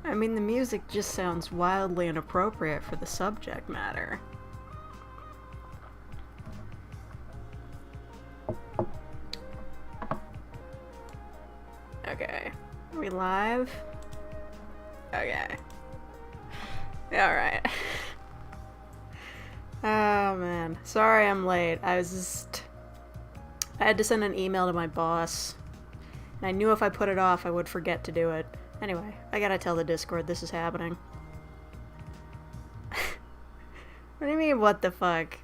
I mean, the music just sounds wildly inappropriate for the subject matter. Okay. Are we live? Okay. Alright. Oh man. Sorry I'm late. I had to send an email to my boss. And I knew if I put it off, I would forget to do it. Anyway, I gotta tell the Discord this is happening. What do you mean, what the fuck?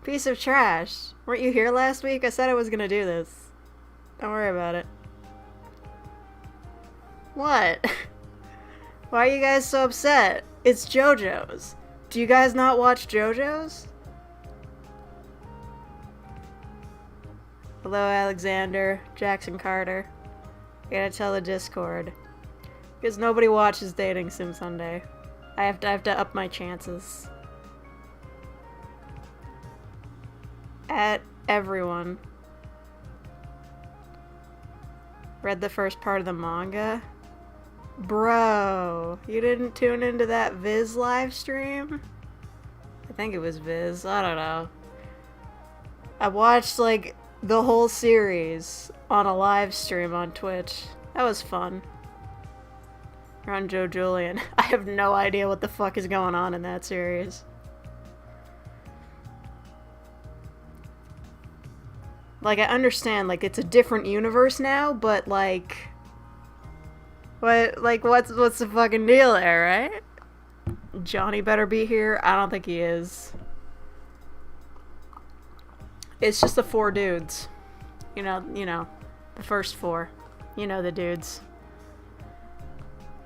Piece of trash. Weren't you here last week? I said I was gonna do this. Don't worry about it. What? Why are you guys so upset? It's Jojo's. Do you guys not watch Jojo's? Hello, Alexander, Jackson Carter. I gotta tell the Discord. Because nobody watches Dating Sim Sunday. I have to up my chances. At everyone. Read the first part of the manga? Bro, you didn't tune into that Viz live stream? I think it was Viz, I don't know. I watched like the whole series on a live stream on Twitch. That was fun. We're on Joe Julian. I have no idea what the fuck is going on in that series. Like, I understand, like, it's a different universe now, but like... what's the fucking deal there, right? Johnny better be here? I don't think he is. It's just the 4 dudes. You know, the first 4. You know the dudes.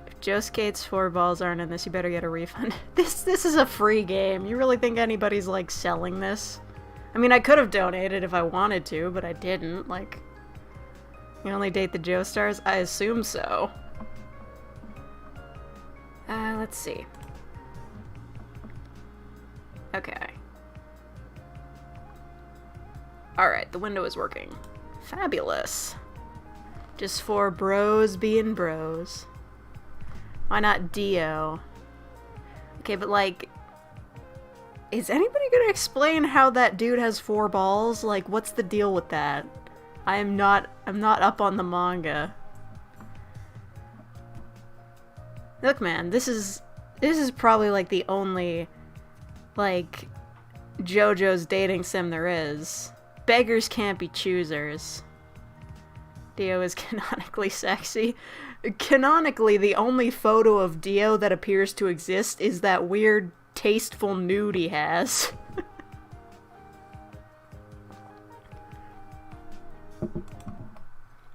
If Joe Skate's 4 balls aren't in this, you better get a refund. This is a free game. You really think anybody's, like, selling this? I mean, I could have donated if I wanted to, but I didn't. Like, you only date the Joestars? I assume so. Let's see. Okay. Alright, the window is working. Fabulous. Just 4 bros being bros. Why not Dio? Okay, but like... Is anybody gonna explain how that dude has 4 balls? Like, what's the deal with that? I'm not up on the manga. Look, man, this is probably like the only like JoJo's dating sim there is. Beggars can't be choosers. Dio is canonically sexy. Canonically, the only photo of Dio that appears to exist is that weird tasteful nude he has.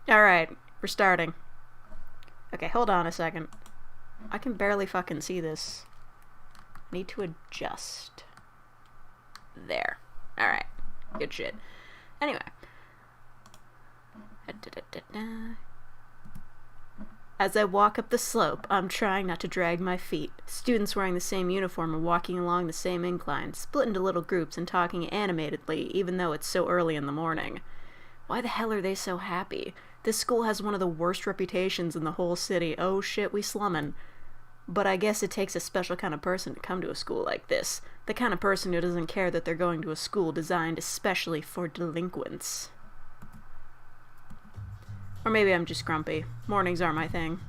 Alright, we're starting. Okay, hold on a second. I can barely fucking see this. I need to adjust. There. Alright. Good shit. Anyway. As I walk up the slope, I'm trying not to drag my feet. Students wearing the same uniform are walking along the same incline, split into little groups and talking animatedly, even though it's so early in the morning. Why the hell are they so happy? This school has one of the worst reputations in the whole city. Oh shit, we slummin'. But I guess it takes a special kind of person to come to a school like this. The kind of person who doesn't care that they're going to a school designed especially for delinquents. Or maybe I'm just grumpy. Mornings aren't my thing.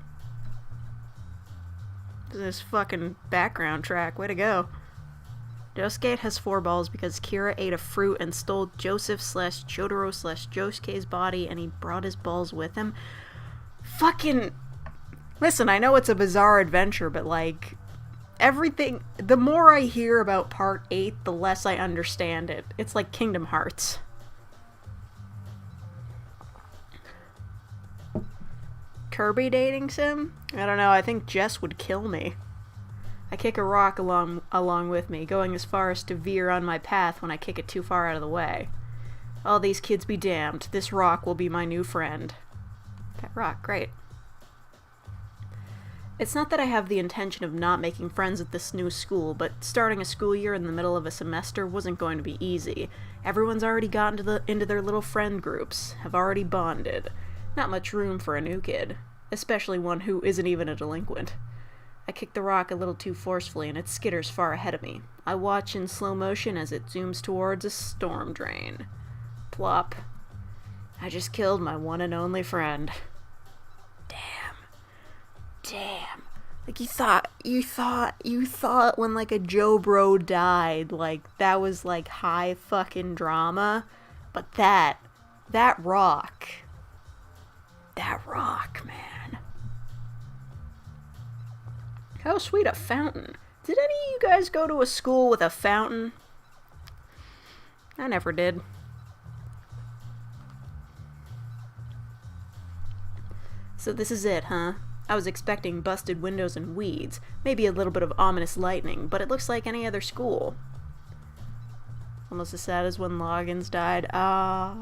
This fucking background track. Way to go. Josuke has 4 balls because Kira ate a fruit and stole Joseph/Jotaro/Josuke's body and he brought his balls with him. Fucking... Listen, I know it's a bizarre adventure, but like... Everything... The more I hear about Part 8, the less I understand it. It's like Kingdom Hearts. Kirby dating sim? I don't know, I think Jess would kill me. I kick a rock along with me, going as far as to veer on my path when I kick it too far out of the way. All these kids be damned. This rock will be my new friend. That rock, great. It's not that I have the intention of not making friends at this new school, but starting a school year in the middle of a semester wasn't going to be easy. Everyone's already gotten into their little friend groups, have already bonded. Not much room for a new kid, especially one who isn't even a delinquent. I kick the rock a little too forcefully and it skitters far ahead of me. I watch in slow motion as it zooms towards a storm drain. Plop. I just killed my one and only friend. Damn. Like, you thought when, like, a Joe bro died, like, that was, like, high fucking drama. But that rock, man. How sweet, a fountain. Did any of you guys go to a school with a fountain? I never did. So this is it, huh? I was expecting busted windows and weeds, maybe a little bit of ominous lightning, but it looks like any other school. Almost as sad as when Loggins died. I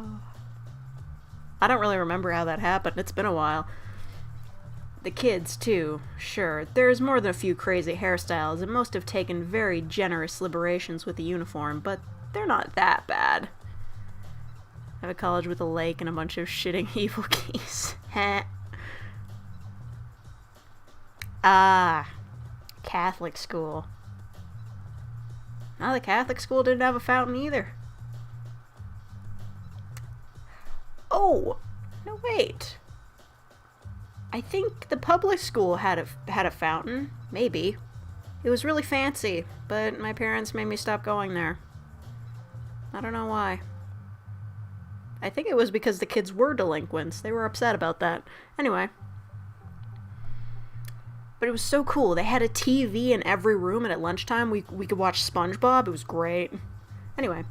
don't really remember how that happened. It's been a while. The kids, too. Sure, there's more than a few crazy hairstyles, and most have taken very generous liberations with the uniform, but they're not that bad. I have a college with a lake and a bunch of shitting evil geese. Heh. Catholic school. No, the Catholic school didn't have a fountain either. Oh! No, wait. I think the public school had a fountain. Maybe. It was really fancy, but my parents made me stop going there. I don't know why. I think it was because the kids were delinquents. They were upset about that. Anyway. But it was so cool. They had a TV in every room, and at lunchtime we could watch SpongeBob. It was great. Anyway.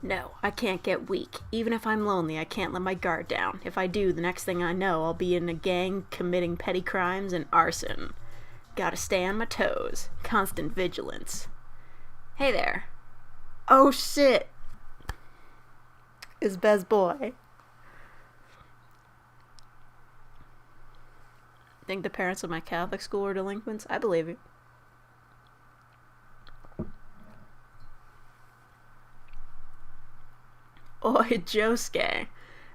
No, I can't get weak. Even if I'm lonely, I can't let my guard down. If I do, the next thing I know, I'll be in a gang committing petty crimes and arson. Gotta stay on my toes. Constant vigilance. Hey there. Oh shit. It's best boy. Think the parents of my Catholic school are delinquents? I believe you. Oi, Josuke.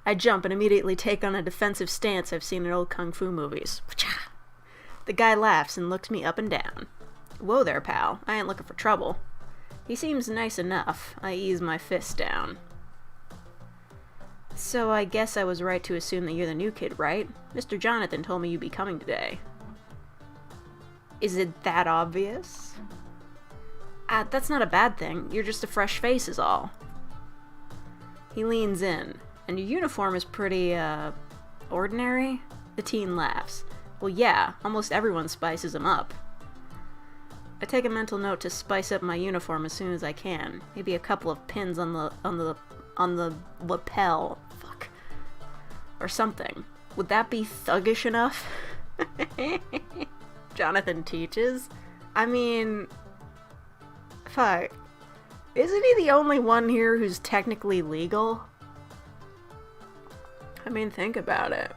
I jump and immediately take on a defensive stance I've seen in old kung fu movies. The guy laughs and looks me up and down. Whoa there, pal. I ain't looking for trouble. He seems nice enough. I ease my fist down. So I guess I was right to assume that you're the new kid, right? Mr. Jonathan told me you'd be coming today. Is it that obvious? That's not a bad thing. You're just a fresh face is all. He leans in. And your uniform is pretty, ordinary? The teen laughs. Well, yeah, almost everyone spices them up. I take a mental note to spice up my uniform as soon as I can. Maybe a couple of pins on the lapel. Fuck. Or something. Would that be thuggish enough? Jonathan teaches? I mean... Fuck. Isn't he the only one here who's technically legal? I mean, think about it.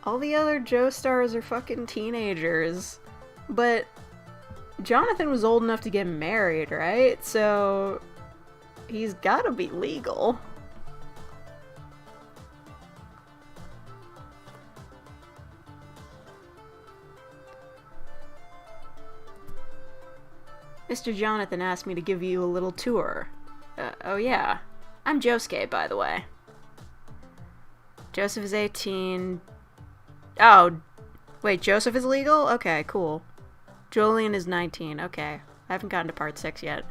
All the other Joestars are fucking teenagers. But Jonathan was old enough to get married, right? So he's gotta be legal. Mr. Jonathan asked me to give you a little tour. Oh yeah. I'm Josuke, by the way. Joseph is 18. Oh, wait, Joseph is legal? Okay, cool. Julian is 19. Okay. I haven't gotten to part 6 yet.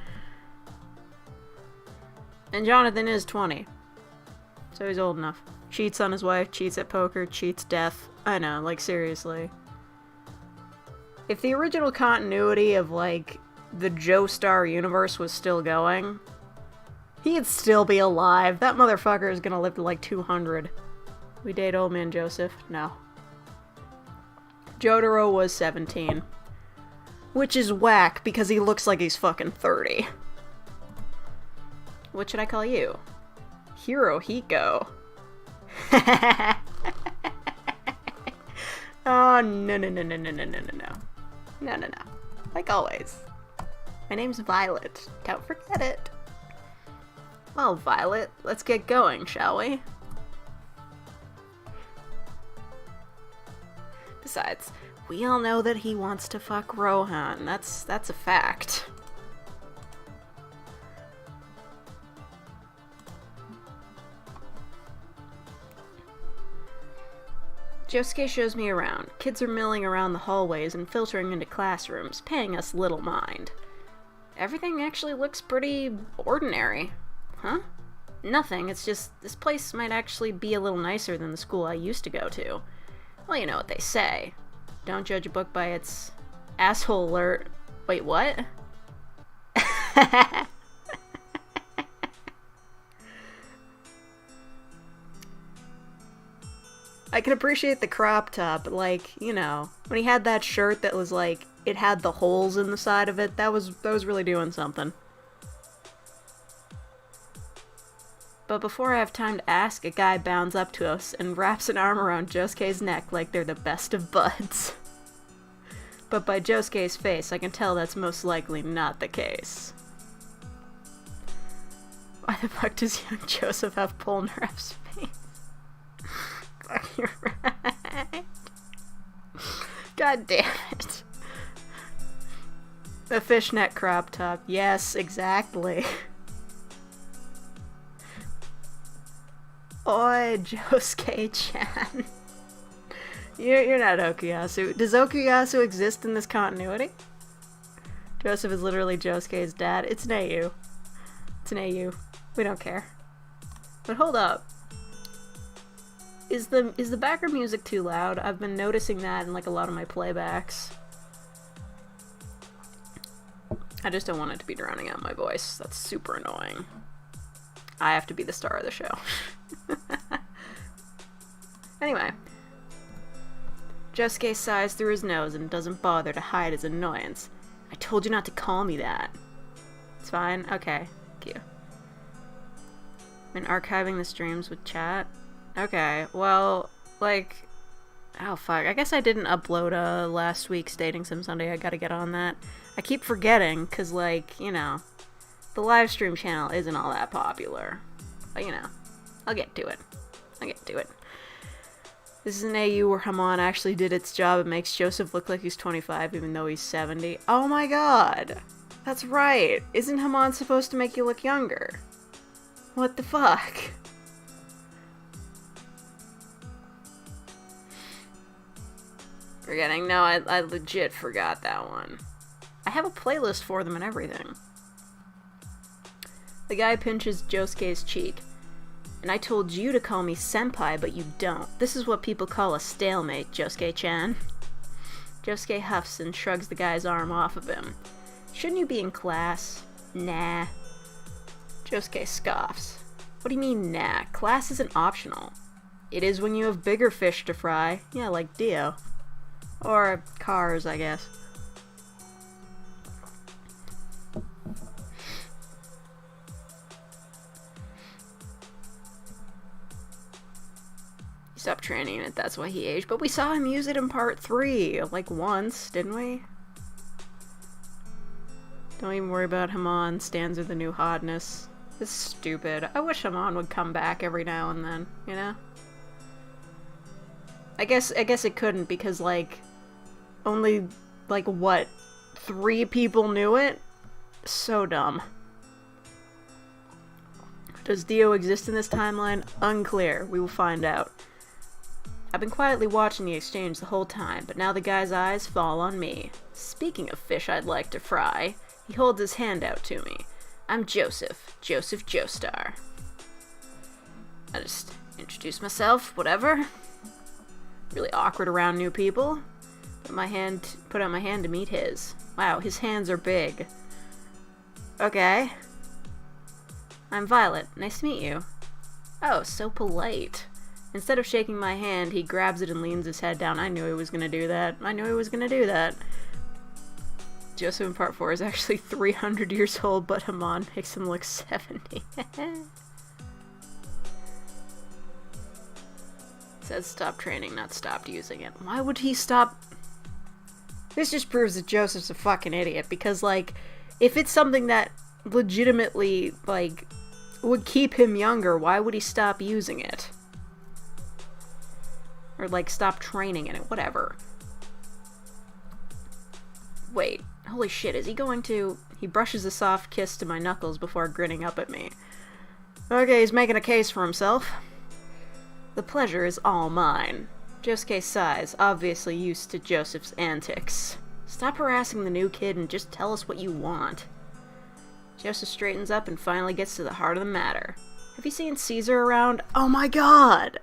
And Jonathan is 20. So he's old enough. Cheats on his wife, cheats at poker, cheats death. I know, like, seriously. If the original continuity of, like, the Joestar universe was still going, he'd still be alive. That motherfucker is gonna live to, like, 200. We date old man Joseph? No. Jotaro was 17. Which is whack, because he looks like he's fucking 30. What should I call you? Hirohiko. Oh, no. No. Like always. My name's Violet. Don't forget it. Well, Violet, let's get going, shall we? Besides, we all know that he wants to fuck Rohan. That's a fact. Josuke shows me around. Kids are milling around the hallways and filtering into classrooms, paying us little mind. Everything actually looks pretty ordinary. Huh? Nothing, it's just, this place might actually be a little nicer than the school I used to go to. Well, you know what they say. Don't judge a book by its asshole alert. Wait, what? I can appreciate the crop top, but like, you know, when he had that shirt that was like, it had the holes in the side of it, that was really doing something. But before I have time to ask, a guy bounds up to us and wraps an arm around Josuke's neck like they're the best of buds. But by Josuke's face, I can tell that's most likely not the case. Why the fuck does young Joseph have Polnareff's face? Fuck, you're right. God damn it. The fishnet crop top. Yes, exactly. Oi, Josuke-chan. You're not Okuyasu. Does Okuyasu exist in this continuity? Joseph is literally Josuke's dad. It's an AU. It's an AU. We don't care. But hold up. Is the background music too loud? I've been noticing that in like a lot of my playbacks. I just don't want it to be drowning out my voice. That's super annoying. I have to be the star of the show. Anyway. Josuke sighs through his nose and doesn't bother to hide his annoyance. I told you not to call me that. It's fine? Okay. Thank you. Been archiving the streams with chat? Okay, well, like... Oh, fuck. I guess I didn't upload last week's Dating Sim Sunday. I gotta get on that. I keep forgetting, because, like, you know, the livestream channel isn't all that popular. But, you know, I'll get to it. I'll get to it. This is an AU where Hamon actually did its job and makes Joseph look like he's 25 even though he's 70. Oh my god! That's right! Isn't Hamon supposed to make you look younger? What the fuck? Forgetting. No, I legit forgot that one. I have a playlist for them and everything. The guy pinches Josuke's cheek. And I told you to call me senpai, but you don't. This is what people call a stalemate, Josuke-chan. Josuke huffs and shrugs the guy's arm off of him. Shouldn't you be in class? Nah. Josuke scoffs. What do you mean, nah? Class isn't optional. It is when you have bigger fish to fry. Yeah, like Dio. Or cars, I guess. He stopped training it, that's why he aged. But we saw him use it in part 3, like once, didn't we? Don't even worry about Hamon, stands are the new hotness. It's stupid. I wish Hamon would come back every now and then, you know? I guess it couldn't because, like, only, like, what, 3 people knew it? So dumb. Does Dio exist in this timeline? Unclear. We will find out. I've been quietly watching the exchange the whole time, but now the guy's eyes fall on me. Speaking of fish I'd like to fry, he holds his hand out to me. I'm Joseph Joestar. I just introduce myself, whatever. Really awkward around new people. Put out my hand to meet his. Wow, his hands are big. Okay. I'm Violet. Nice to meet you. Oh, so polite. Instead of shaking my hand, he grabs it and leans his head down. I knew he was gonna do that. Joseph in part 4 is actually 300 years old, but Hamon makes him look 70. Says stop training, not stopped using it. Why would he stop? This just proves that Joseph's a fucking idiot, because, like, if it's something that legitimately, like, would keep him younger. Why would he stop using it? Or, like, stop training in it. Whatever. Wait. Holy shit, is he going to... He brushes a soft kiss to my knuckles before grinning up at me. Okay, he's making a case for himself. The pleasure is all mine. Josuke sighs, obviously used to Joseph's antics. Stop harassing the new kid and just tell us what you want. Joseph straightens up and finally gets to the heart of the matter. Have you seen Caesar around? Oh my god!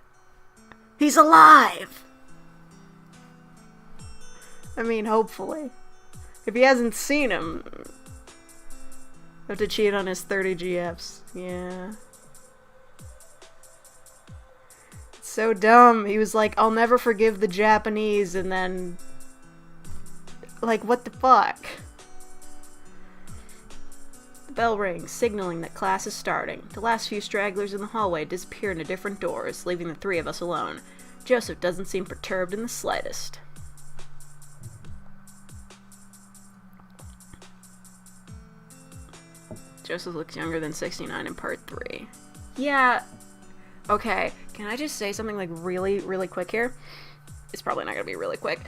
He's alive! I mean, hopefully. If he hasn't seen him... Have to cheat on his 30 GFs. Yeah. It's so dumb. He was like, I'll never forgive the Japanese, and then... Like, what the fuck? The bell rings, signaling that class is starting. The last few stragglers in the hallway disappear into different doors, leaving the three of us alone. Joseph doesn't seem perturbed in the slightest. Joseph looks younger than 69 in part 3. Yeah. Okay, can I just say something, like, really, really quick here? It's probably not gonna be really quick.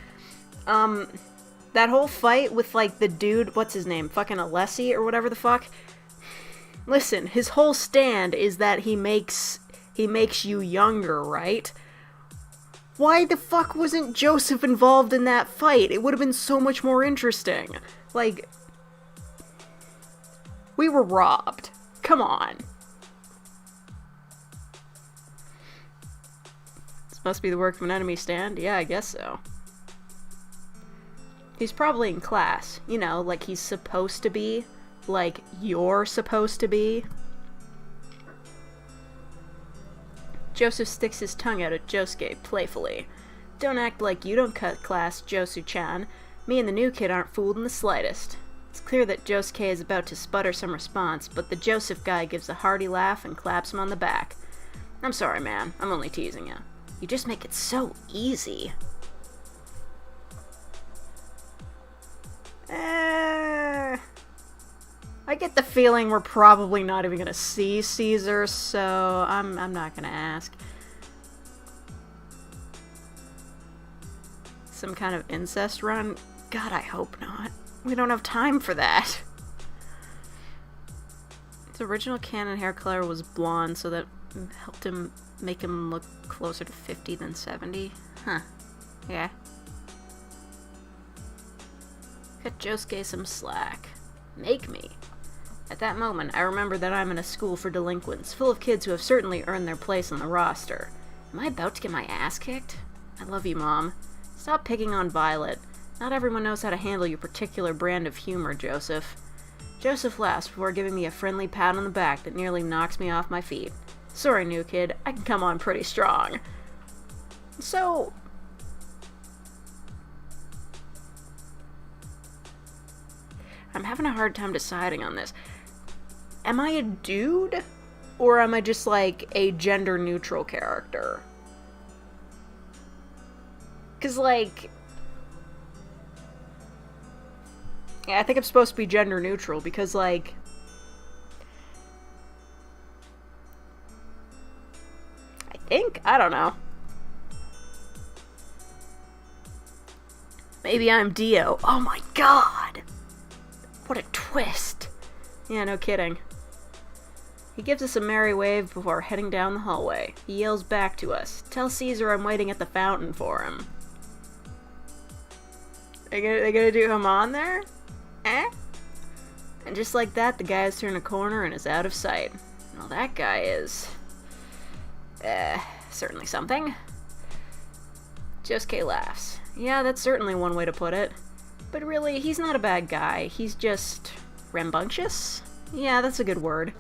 That whole fight with, like, the dude, what's his name? Fucking Alessi or whatever the fuck? Listen, his whole stand is that he makes you younger, right? Why the fuck wasn't Joseph involved in that fight? It would have been so much more interesting. Like... We were robbed. Come on. This must be the work of an enemy stand? Yeah, I guess so. He's probably in class. You know, like he's supposed to be. Like you're supposed to be. Joseph sticks his tongue out at Josuke playfully. Don't act like you don't cut class, Josu-chan. Me and the new kid aren't fooled in the slightest. It's clear that Josuke is about to sputter some response, but the Joseph guy gives a hearty laugh and claps him on the back. I'm sorry, man. I'm only teasing you. You just make it so easy. I get the feeling we're probably not even gonna see Caesar, so I'm not gonna ask. Some kind of incest run? God, I hope not. We don't have time for that. His original canon hair color was blonde, so that helped him make him look closer to 50 than 70. Huh. Yeah. Cut Josuke some slack. Make me. At that moment, I remember that I'm in a school for delinquents, full of kids who have certainly earned their place on the roster. Am I about to get my ass kicked? I love you, Mom. Stop picking on Violet. Not everyone knows how to handle your particular brand of humor, Joseph. Joseph laughs before giving me a friendly pat on the back that nearly knocks me off my feet. Sorry, new kid. I can come on pretty strong. So... I'm having a hard time deciding on this. Am I a dude? Or am I just, like, a gender-neutral character? 'Cause, like... Yeah, I think I'm supposed to be gender neutral because, like... I think? I don't know. Maybe I'm Dio. Oh my god! What a twist! Yeah, no kidding. He gives us a merry wave before heading down the hallway. He yells back to us, "Tell Caesar I'm waiting at the fountain for him." They gonna do him on there? Eh? And just like that, the guy has turned a corner and is out of sight. Well, that guy is... certainly something. Josuke laughs. Yeah, that's certainly one way to put it. But really, he's not a bad guy. He's just... rambunctious? Yeah, that's a good word.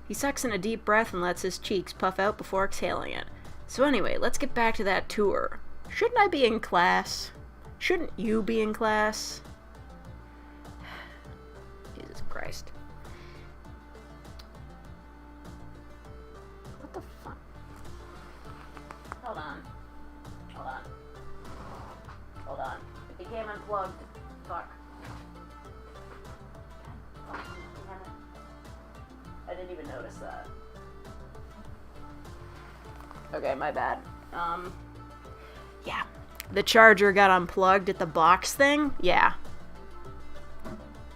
He sucks in a deep breath and lets his cheeks puff out before exhaling it. So anyway, let's get back to that tour. Shouldn't I be in class? Shouldn't you be in class? Jesus Christ. What the fuck? Hold on. Hold on. Hold on. It became unplugged. Fuck. Oh, damn it. I didn't even notice that. Okay, my bad. Yeah. The charger got unplugged at the box thing? Yeah.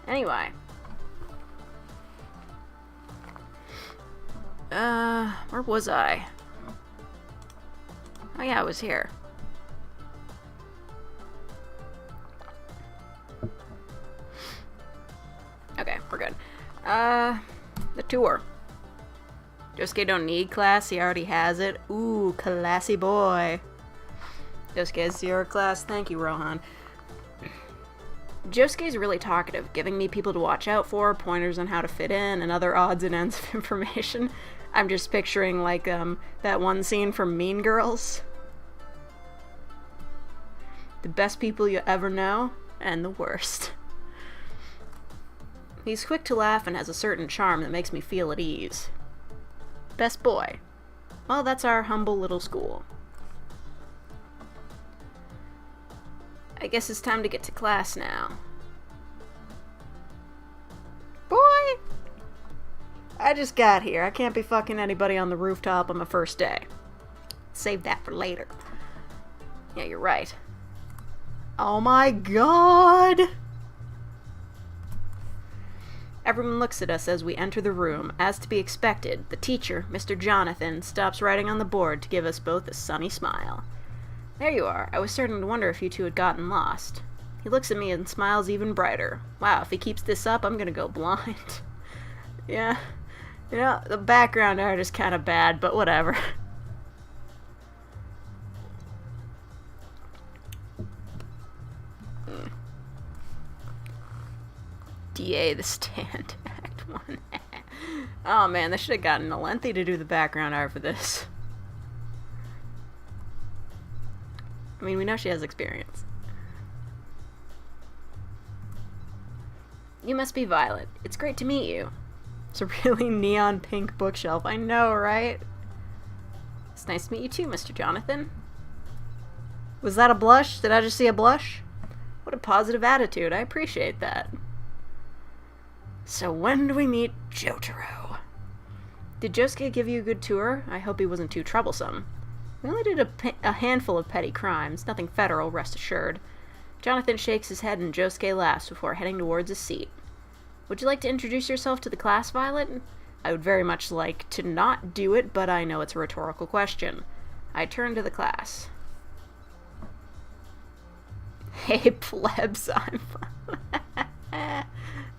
Anyway. Where was I? Oh yeah, I was here. Okay, we're good. The tour. Josuke don't need class, he already has it. Ooh, classy boy. Josuke has 0 class, thank you, Rohan. Josuke's really talkative, giving me people to watch out for, pointers on how to fit in, and other odds and ends of information. I'm just picturing, like, that one scene from Mean Girls. The best people you ever know, and the worst. He's quick to laugh and has a certain charm that makes me feel at ease. Best boy. Well, that's our humble little school. I guess it's time to get to class now. Boy! I just got here. I can't be fucking anybody on the rooftop on my first day. Save that for later. Yeah, you're right. Oh my god! Everyone looks at us as we enter the room. As to be expected, the teacher, Mr. Jonathan, stops writing on the board to give us both a sunny smile. There you are. I was starting to wonder if you two had gotten lost. He looks at me and smiles even brighter. Wow, if he keeps this up, I'm gonna go blind. Yeah. You know, the background art is kind of bad, but whatever. DA the Stand, Act 1. Oh man, they should have gotten Alenthe to do the background art for this. I mean, we know she has experience. You must be Violet. It's great to meet you. It's a really neon pink bookshelf. I know, right? It's nice to meet you too, Mr. Jonathan. Was that a blush? Did I just see a blush? What a positive attitude. I appreciate that. So when do we meet Jotaro? Did Josuke give you a good tour? I hope he wasn't too troublesome. We only did a handful of petty crimes, nothing federal, rest assured. Jonathan shakes his head and Josuke laughs before heading towards his seat. Would you like to introduce yourself to the class, Violet? I would very much like to not do it, but I know it's a rhetorical question. I turn to the class. Hey, plebs, I'm...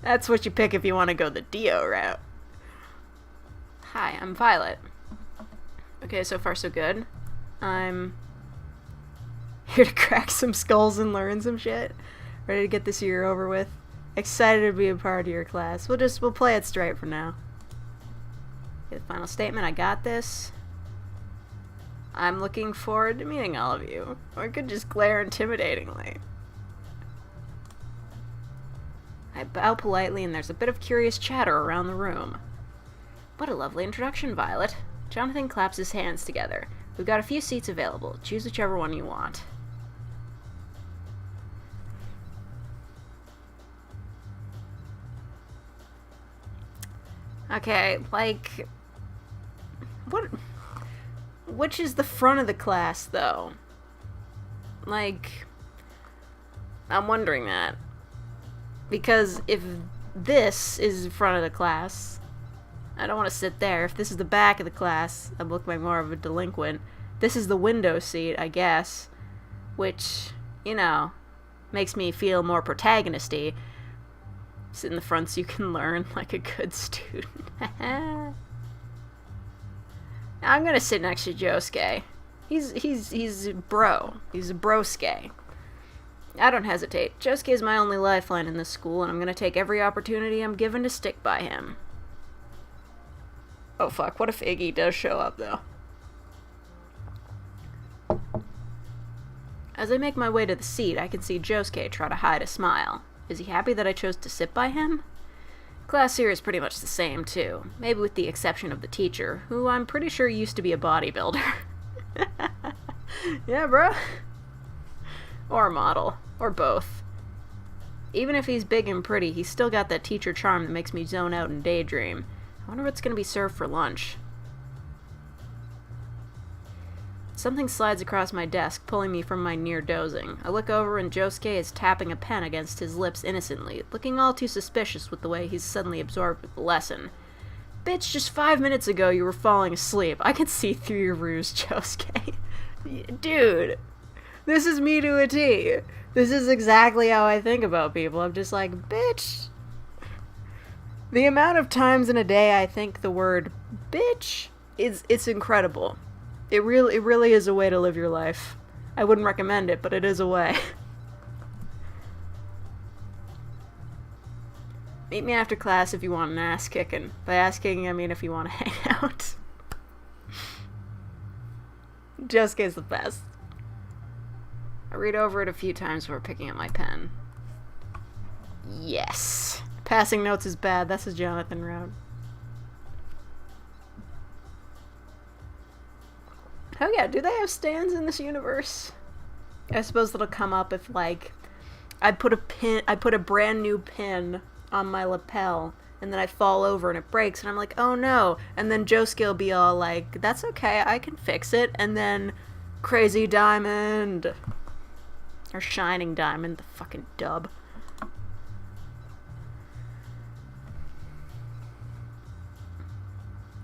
That's what you pick if you want to go the Dio route. Hi, I'm Violet. Okay, so far so good. I'm here to crack some skulls and learn some shit. Ready to get this year over with. Excited to be a part of your class. We'll play it straight for now. Okay, the final statement, I got this. I'm looking forward to meeting all of you. Or I could just glare intimidatingly. I bow politely and there's a bit of curious chatter around the room. What a lovely introduction, Violet. Jonathan claps his hands together. We've got a few seats available. Choose whichever one you want. Okay, like... Which is the front of the class, though? Like... I'm wondering that. Because if this is in front of the class... I don't want to sit there. If this is the back of the class, I look like more of a delinquent. This is the window seat, I guess. Which, you know, makes me feel more protagonist-y. Sit in the front so you can learn like a good student. I'm gonna sit next to Josuke. He's a bro. He's a broske. I don't hesitate. Josuke is my only lifeline in this school, and I'm gonna take every opportunity I'm given to stick by him. Oh fuck, what if Iggy does show up, though? As I make my way to the seat, I can see Josuke try to hide a smile. Is he happy that I chose to sit by him? Class here is pretty much the same, too. Maybe with the exception of the teacher, who I'm pretty sure used to be a bodybuilder. Yeah, bro. Or a model. Or both. Even if he's big and pretty, he's still got that teacher charm that makes me zone out and daydream. I wonder what's going to be served for lunch. Something slides across my desk, pulling me from my near dozing. I look over and Josuke is tapping a pen against his lips innocently, looking all too suspicious with the way he's suddenly absorbed with the lesson. Bitch, just 5 minutes ago you were falling asleep. I can see through your ruse, Josuke. Dude, this is me to a T. This is exactly how I think about people. I'm just like, bitch. The amount of times in a day I think the word bitch it's incredible. It really is a way to live your life. I wouldn't recommend it, but it is a way. Meet me after class if you want an ass kicking. By ass kicking, I mean if you want to hang out. Josuke's the best. I read over it a few times before picking up my pen. Yes. Passing notes is bad. That's a Jonathan route. Oh yeah, do they have stands in this universe? I suppose that'll come up if, like, I put a brand new pin on my lapel, and then I fall over and it breaks, and I'm like, oh no. And then Josuke will be all like, that's okay, I can fix it. And then Crazy Diamond. Or Shining Diamond, the fucking dub.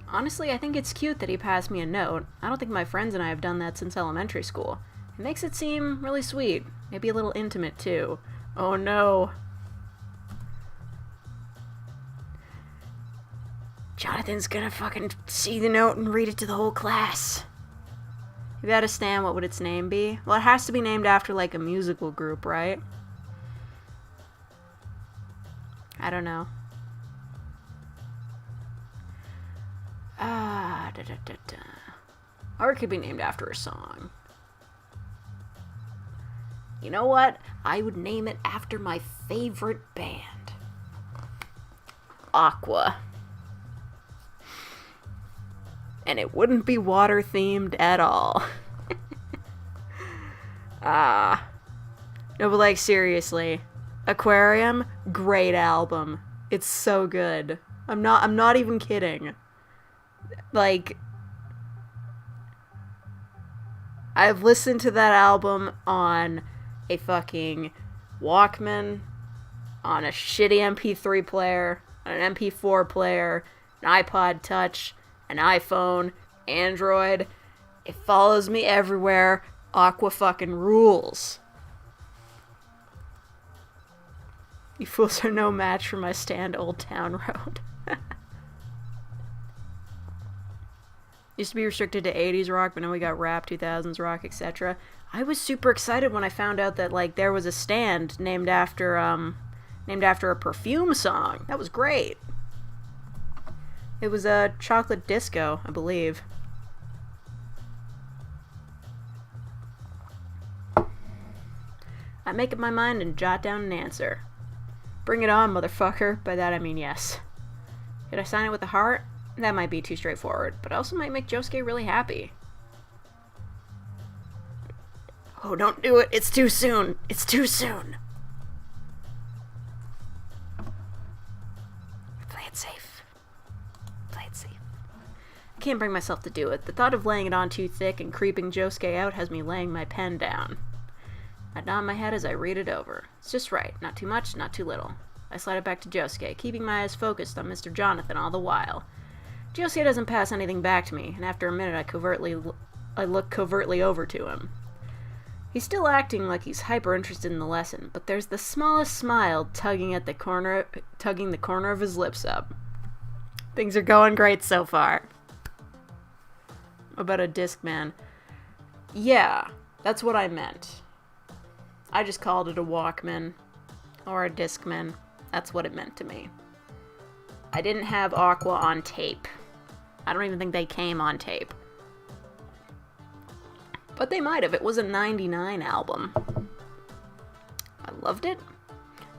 Honestly, I think it's cute that he passed me a note. I don't think my friends and I have done that since elementary school. It makes it seem really sweet. Maybe a little intimate, too. Oh no. Jonathan's gonna fucking see the note and read it to the whole class. If you had a stand, what would its name be? Well, it has to be named after, like, a musical group, right? I don't know. Or it could be named after a song. You know what? I would name it after my favorite band. Aqua. And it wouldn't be water themed at all. No, but like, seriously. Aquarium, great album. It's so good. I'm not even kidding. Like, I've listened to that album on a fucking Walkman, on a shitty MP3 player, on an MP4 player, an iPod Touch, an iPhone, Android. It follows me everywhere. Aqua fucking rules. You fools are no match for my stand, Old Town Road. Used to be restricted to 80s rock, but now we got rap, 2000s rock, etc. I was super excited when I found out that, like, there was a stand named after a Perfume song. That was great. It was a Chocolate Disco, I believe. I make up my mind and jot down an answer. Bring it on, motherfucker. By that I mean yes. Should I sign it with a heart? That might be too straightforward, but also might make Josuke really happy. Oh, don't do it. It's too soon. It's too soon. Play it safe. Play it safe. I can't bring myself to do it. The thought of laying it on too thick and creeping Josuke out has me laying my pen down. I nod my head as I read it over. It's just right. Not too much, not too little. I slide it back to Josuke, keeping my eyes focused on Mr. Jonathan all the while. Josuke doesn't pass anything back to me, and after a minute I look covertly over to him. He's still acting like he's hyper interested in the lesson, but there's the smallest smile tugging the corner of his lips up. Things are going great so far. About a Discman. Yeah, that's what I meant. I just called it a Walkman. Or a Discman. That's what it meant to me. I didn't have Aqua on tape. I don't even think they came on tape. But they might have. It was a 99 album. I loved it.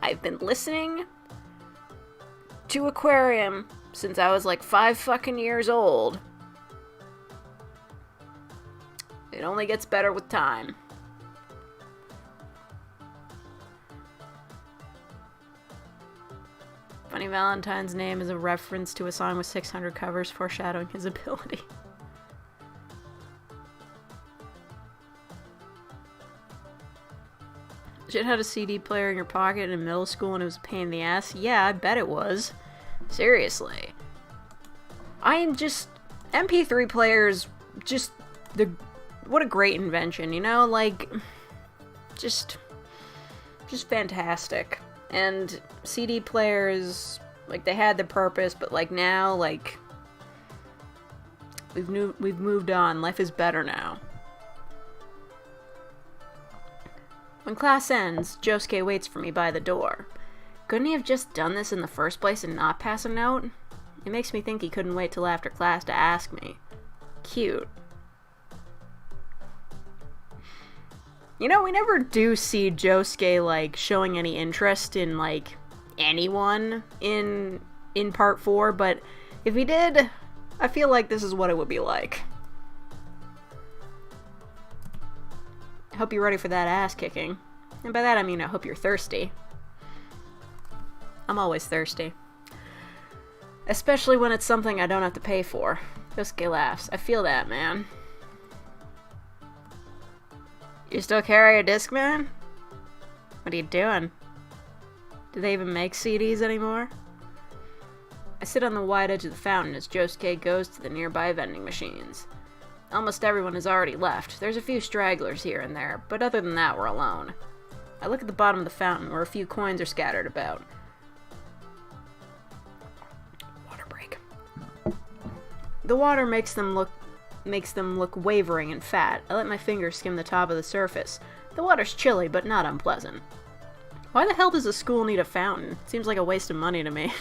I've been listening to Aquarium since I was like 5 fucking years old. It only gets better with time. Funny Valentine's name is a reference to a song with 600 covers foreshadowing his ability. Shit had a CD player in your pocket in middle school and it was a pain in the ass? Yeah, I bet it was. Seriously. I am just... MP3 players, just... What a great invention, you know? Like... Just fantastic. And CD players, like, they had their purpose, but, like, now, like... We've moved on. Life is better now. When class ends, Josuke waits for me by the door. Couldn't he have just done this in the first place and not pass a note? It makes me think he couldn't wait till after class to ask me. Cute. You know, we never do see Josuke, like, showing any interest in, like, anyone in part 4, but if he did, I feel like this is what it would be like. I hope you're ready for that ass kicking. And by that I mean I hope you're thirsty. I'm always thirsty. Especially when it's something I don't have to pay for. Josuke laughs. I feel that, man. You still carry a Discman? What are you doing? Do they even make CDs anymore? I sit on the wide edge of the fountain as Josuke goes to the nearby vending machines. Almost everyone has already left. There's a few stragglers here and there, but other than that, we're alone. I look at the bottom of the fountain where a few coins are scattered about. Water break. The water makes them look wavering and fat. I let my fingers skim the top of the surface. The water's chilly, but not unpleasant. Why the hell does a school need a fountain? Seems like a waste of money to me.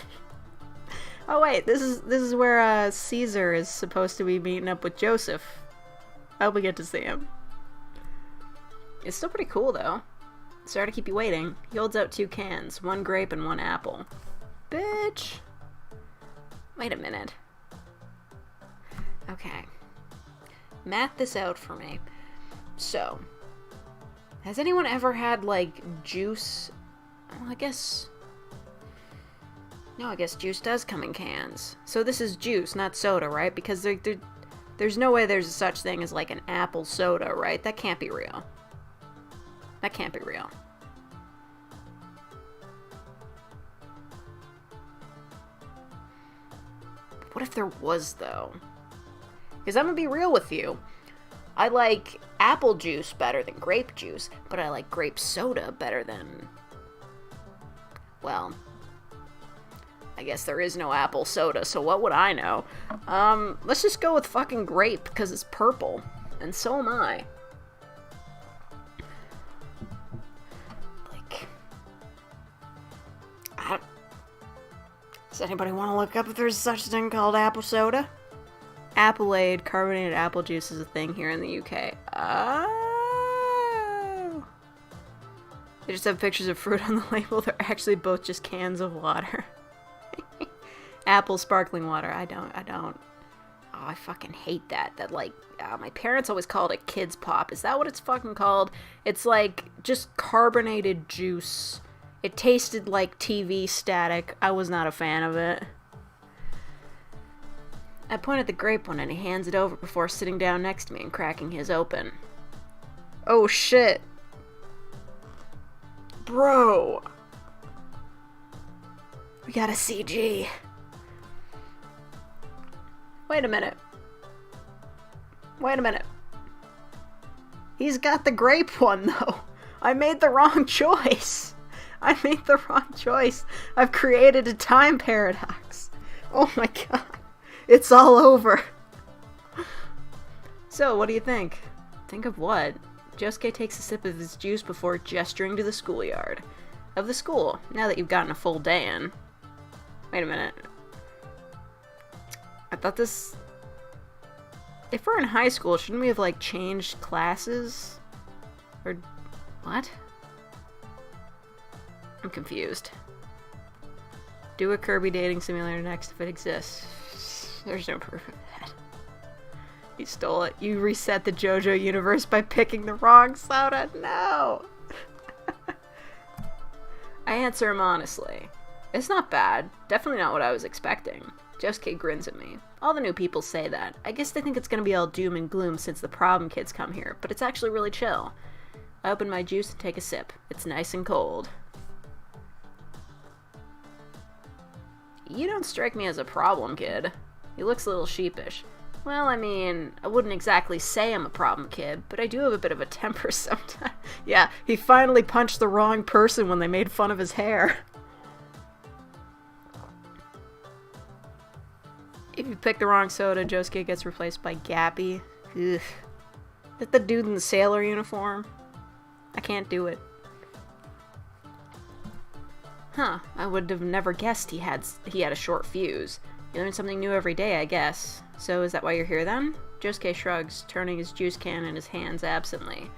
Oh wait, this is where Caesar is supposed to be meeting up with Joseph. I hope we get to see him. It's still pretty cool though. Sorry to keep you waiting. He holds out 2 cans, 1 grape and 1 apple. Bitch! Wait a minute. Okay. Math this out for me. So, has anyone ever had, like, juice? Well, I guess juice does come in cans. So this is juice, not soda, right? Because there's no way there's such thing as, like, an apple soda, right? That can't be real. That can't be real. What if there was, though? Because I'm gonna be real with you. I like apple juice better than grape juice, but I like grape soda better than... Well, I guess there is no apple soda, so what would I know? Let's just go with fucking grape, because it's purple. And so am I. Like... Does anybody want to look up if there's such a thing called apple soda? Appleade, carbonated apple juice is a thing here in the UK. Oh. They just have pictures of fruit on the label. They're actually both just cans of water. Apple sparkling water. I don't. Oh, I fucking hate that. That, like, my parents always called it kids pop. Is that what it's fucking called? It's like just carbonated juice. It tasted like TV static. I was not a fan of it. I point at the grape one and he hands it over before sitting down next to me and cracking his open. Oh shit. Bro. We got a CG. Wait a minute. He's got the grape one though. I made the wrong choice. I've created a time paradox. Oh my god. It's all over. So, what do you think? Think of what? Josuke takes a sip of his juice before gesturing to the schoolyard. Of the school, now that you've gotten a full day in. Wait a minute. I thought this... If we're in high school, shouldn't we have, like, changed classes? Or... what? I'm confused. Do a Kirby dating simulator next if it exists. There's no proof of that. You stole it. You reset the Jojo universe by picking the wrong soda. No! I answer him honestly. It's not bad. Definitely not what I was expecting. Josuke grins at me. All the new people say that. I guess they think it's gonna be all doom and gloom since the problem kids come here, but it's actually really chill. I open my juice and take a sip. It's nice and cold. You don't strike me as a problem kid. He looks a little sheepish. Well, I mean, I wouldn't exactly say I'm a problem kid, but I do have a bit of a temper sometimes. Yeah, he finally punched the wrong person when they made fun of his hair. If you pick the wrong soda, Josuke gets replaced by Gappy. Ugh. Is that the dude in the sailor uniform? I can't do it. Huh, I would have never guessed he had a short fuse. You learn something new every day, I guess. So is that why you're here then? Josuke shrugs, turning his juice can in his hands absently.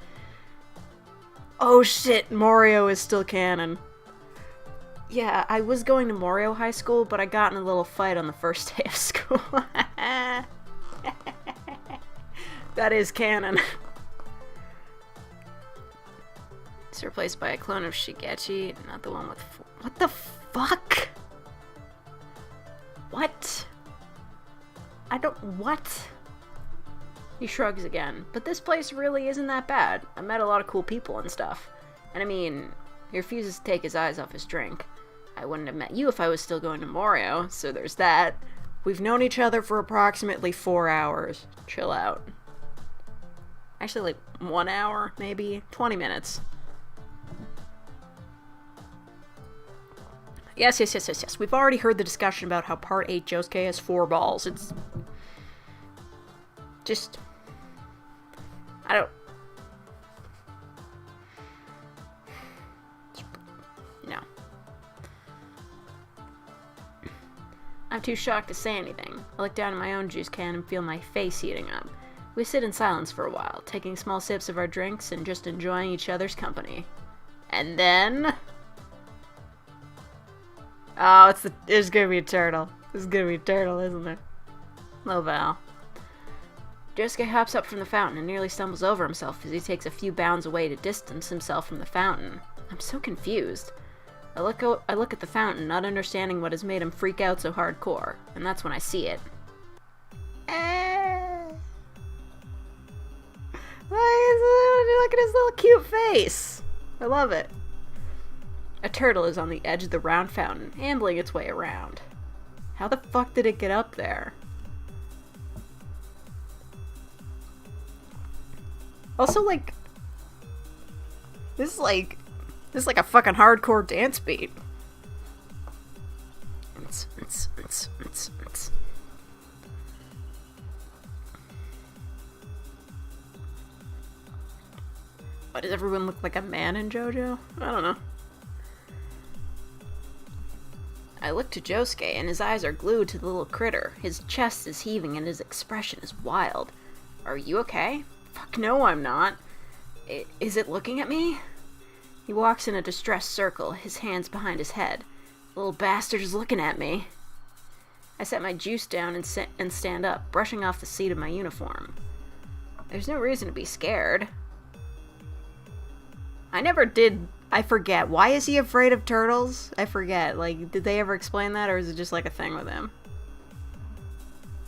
Oh shit, Morio is still canon. Yeah, I was going to Morio High School, but I got in a little fight on the first day of school. That is canon. It's replaced by a clone of Shigechi, not the one with... What the fuck? What? What? He shrugs again. But this place really isn't that bad. I met a lot of cool people and stuff. And I mean, he refuses to take his eyes off his drink. I wouldn't have met you if I was still going to Morio, so there's that. We've known each other for approximately 4 hours. Chill out. Actually, like 1 hour, maybe 20 minutes. Yes. We've already heard the discussion about how Part 8 Josuke has 4 balls. It's... just... I don't... No. I'm too shocked to say anything. I look down at my own juice can and feel my face heating up. We sit in silence for a while, taking small sips of our drinks and just enjoying each other's company. And then... Oh, it's gonna be a turtle. It's gonna be a turtle, isn't it? Low Val. Josuke hops up from the fountain and nearly stumbles over himself as he takes a few bounds away to distance himself from the fountain. I'm so confused. I look at the fountain, not understanding what has made him freak out so hardcore, and that's when I see it. Look at his little cute face. I love it. A turtle is on the edge of the round fountain, ambling its way around. How the fuck did it get up there? Also, like... This is like a fucking hardcore dance beat. What, does everyone look like a man in Jojo? I don't know. I look to Josuke, and his eyes are glued to the little critter. His chest is heaving, and his expression is wild. Are you okay? Fuck no, I'm not. Is it looking at me? He walks in a distressed circle, his hands behind his head. The little bastard is looking at me. I set my juice down and stand up, brushing off the seat of my uniform. There's no reason to be scared. I never did... I forget. Why is he afraid of turtles? I forget. Like, did they ever explain that, or is it just like a thing with him?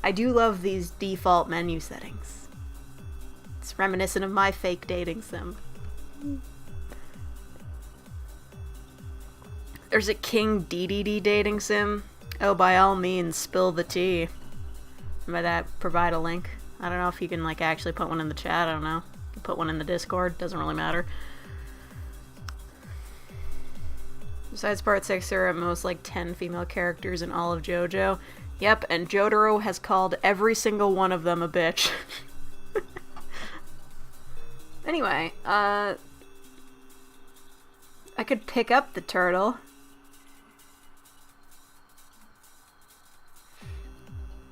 I do love these default menu settings. It's reminiscent of my fake dating sim. There's a King DDD dating sim. Oh, by all means, spill the tea. And by that, provide a link. I don't know if you can, like, actually put one in the chat. I don't know. You can put one in the Discord. Doesn't really matter. Besides Part 6, there are at most like 10 female characters in all of JoJo. Yep, and Jotaro has called every single one of them a bitch. Anyway, I could pick up the turtle.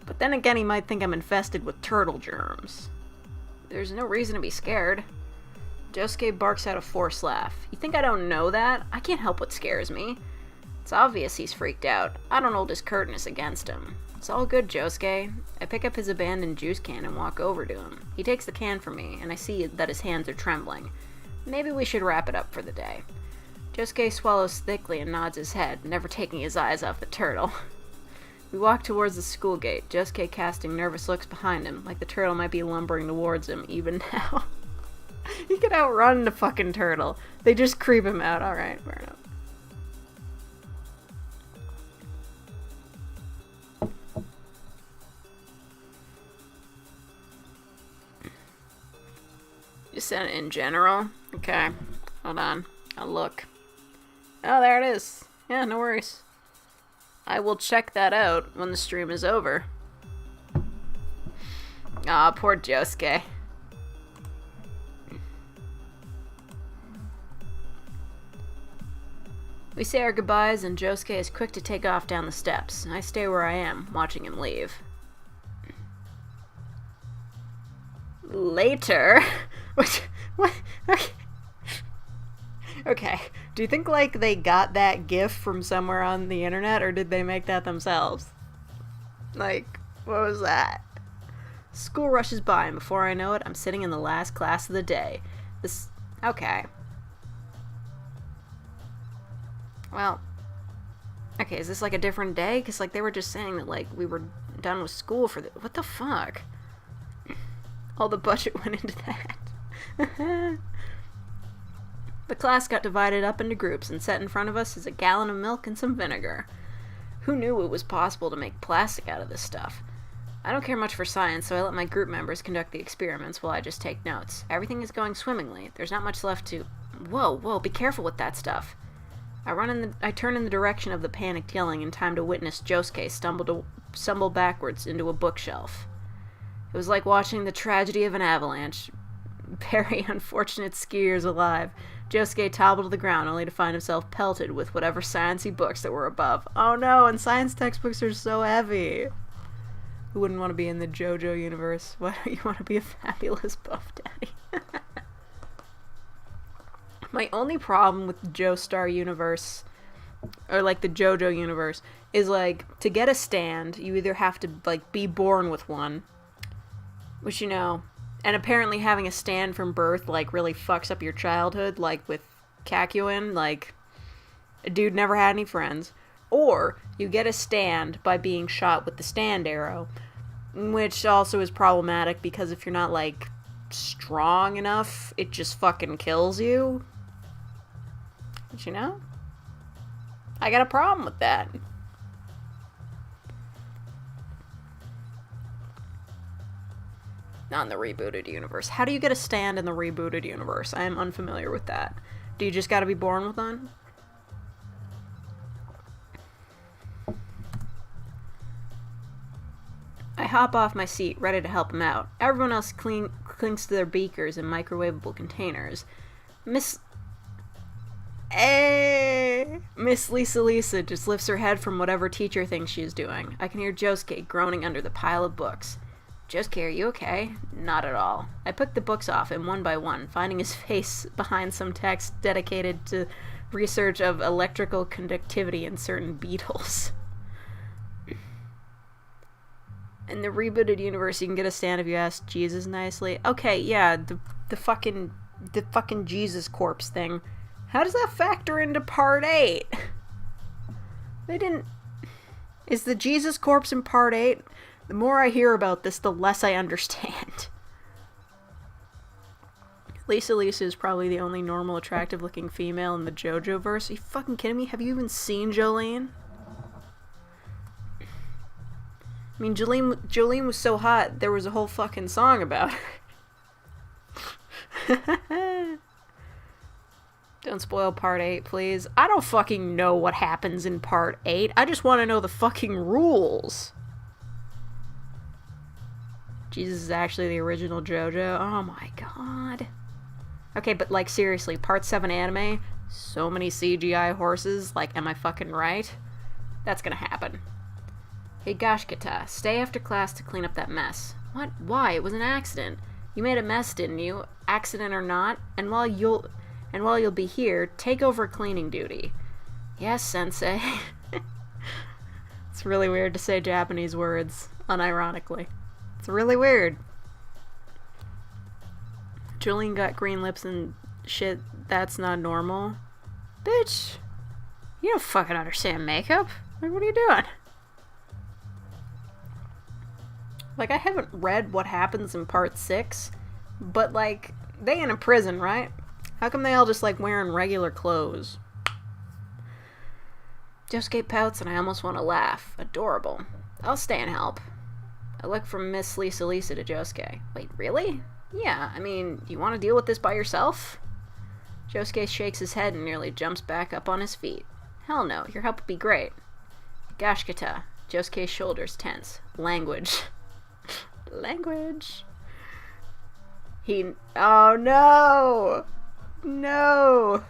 But then again, he might think I'm infested with turtle germs. There's no reason to be scared. Josuke barks out a forced laugh. You think I don't know that? I can't help what scares me. It's obvious he's freaked out. I don't hold his curtness against him. It's all good, Josuke. I pick up his abandoned juice can and walk over to him. He takes the can from me, and I see that his hands are trembling. Maybe we should wrap it up for the day. Josuke swallows thickly and nods his head, never taking his eyes off the turtle. We walk towards the school gate, Josuke casting nervous looks behind him, like the turtle might be lumbering towards him even now. He can outrun the fucking turtle. They just creep him out. Alright, fair enough. You said it in general? Okay. Hold on. I'll look. Oh, there it is. Yeah, no worries. I will check that out when the stream is over. Aw, poor Josuke. We say our goodbyes, and Josuke is quick to take off down the steps. I stay where I am, watching him leave. Later? What? Okay. Do you think, like, they got that gif from somewhere on the internet, or did they make that themselves? Like, what was that? School rushes by, and before I know it, I'm sitting in the last class of the day. Okay. Well, okay, is this like a different day? Because, like, they were just saying that, like, we were done with school for what the fuck? All the budget went into that. The class got divided up into groups, and set in front of us is a gallon of milk and some vinegar. Who knew it was possible to make plastic out of this stuff? I don't care much for science, so I let my group members conduct the experiments while I just take notes. Everything is going swimmingly. There's not much left to... Whoa, be careful with that stuff. I turn in the direction of the panicked yelling in time to witness Josuke stumble backwards into a bookshelf. It was like watching the tragedy of an avalanche. Very unfortunate skiers alive. Josuke toppled to the ground only to find himself pelted with whatever sciencey books that were above. Oh no, and science textbooks are so heavy. Who wouldn't want to be in the Jojo universe? Why don't you want to be a fabulous buff daddy? My only problem with the Joestar universe, or like the Jojo universe, is like, to get a stand, you either have to like be born with one, which, you know, and apparently having a stand from birth like really fucks up your childhood, like with Kakuin, like a dude never had any friends. Or you get a stand by being shot with the stand arrow, which also is problematic because if you're not like strong enough, it just fucking kills you. But you know, I got a problem with that. Not in the rebooted universe. How do you get a stand in the rebooted universe? I am unfamiliar with that. Do you just gotta be born with one? I hop off my seat, ready to help him out. Everyone else clings to their beakers and microwavable containers. Miss Lisa just lifts her head from whatever teacher thinks she is doing. I can hear Josuke groaning under the pile of books. Josuke, are you okay? Not at all. I picked the books off him one by one, finding his face behind some text dedicated to research of electrical conductivity in certain beetles. In the rebooted universe, you can get a stand if you ask Jesus nicely. Okay, yeah, the fucking Jesus corpse thing. How does that factor into part 8? They didn't... Is the Jesus corpse in part 8? The more I hear about this, the less I understand. Lisa is probably the only normal, attractive-looking female in the Jojo-verse. Are you fucking kidding me? Have you even seen Jolene? I mean, Jolene was so hot, there was a whole fucking song about her. Don't spoil part 8, please. I don't fucking know what happens in part 8. I just want to know the fucking rules. Jesus is actually the original Jojo. Oh my god. Okay, but like seriously, part 7 anime, so many CGI horses, like, am I fucking right? That's gonna happen. Hey Gashkata, stay after class to clean up that mess. What? Why? It was an accident. You made a mess, didn't you? Accident or not? And while you'll be here, take over cleaning duty. Yes, sensei. It's really weird to say Japanese words, unironically. It's really weird. Jolene got green lips and shit, that's not normal. Bitch, you don't fucking understand makeup. Like, what are you doing? Like, I haven't read what happens in part 6, but, like, They ain't in prison, right? How come they all just like wearing regular clothes? Josuke pouts and I almost want to laugh. Adorable. I'll stay and help. I look from Miss Lisa to Josuke. Wait, really? Yeah, I mean, you want to deal with this by yourself? Josuke shakes his head and nearly jumps back up on his feet. Hell no, your help would be great. Gashkata. Josuke's shoulders tense. Language. Language. Oh no! No!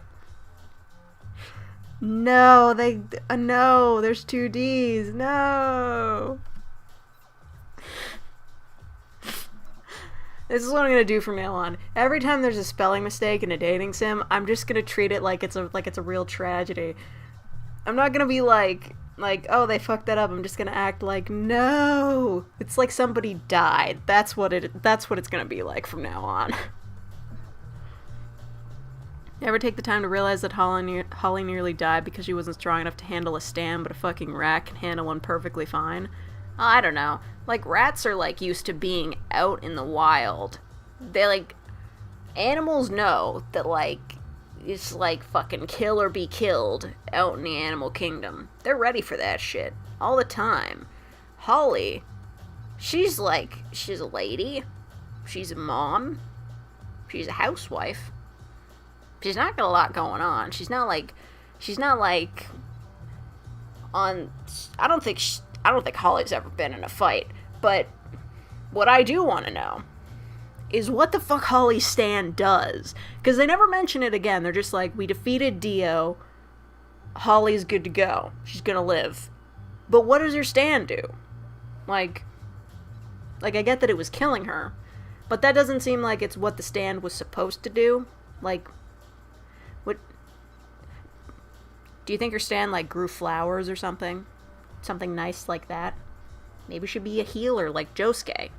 No, no, there's 2 D's. No! This is what I'm gonna do from now on. Every time there's a spelling mistake in a dating sim, I'm just gonna treat it like it's a real tragedy. I'm not gonna be like, oh, they fucked that up. I'm just gonna act like, no! It's like somebody died. That's what it's gonna be like from now on. Ever take the time to realize that Holly nearly died because she wasn't strong enough to handle a stand, but a fucking rat can handle one perfectly fine? I don't know. Like, rats are, like, used to being out in the wild. They, like, animals know that, like, it's, like, fucking kill or be killed out in the animal kingdom. They're ready for that shit. All the time. Holly, she's a lady. She's a mom. She's a housewife. She's not got a lot going on. She's not like on. I don't think Holly's ever been in a fight. But what I do want to know is what the fuck Holly's stand does, because they never mention it again. They're just like, we defeated Dio. Holly's good to go. She's gonna live. But what does her stand do? Like I get that it was killing her, but that doesn't seem like it's what the stand was supposed to do. Like, what do you think her stand, like, grew flowers or something? Something nice like that? Maybe she'd be a healer like Josuke.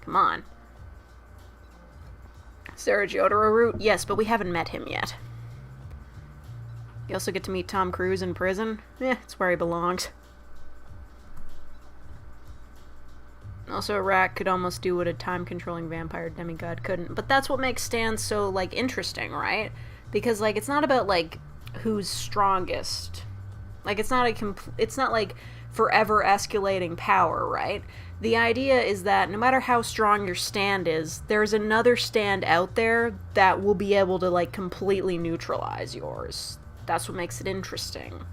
Come on. Is there a Jotaro route? Yes, but we haven't met him yet. You also get to meet Tom Cruise in prison. It's where he belongs. Also, a rat could almost do what a time-controlling vampire demigod couldn't. But that's what makes stands so, like, interesting, right? Because, like, it's not about, like, who's strongest. Like, it's not like forever escalating power, right? The idea is that no matter how strong your stand is, there's another stand out there that will be able to, like, completely neutralize yours. That's what makes it interesting.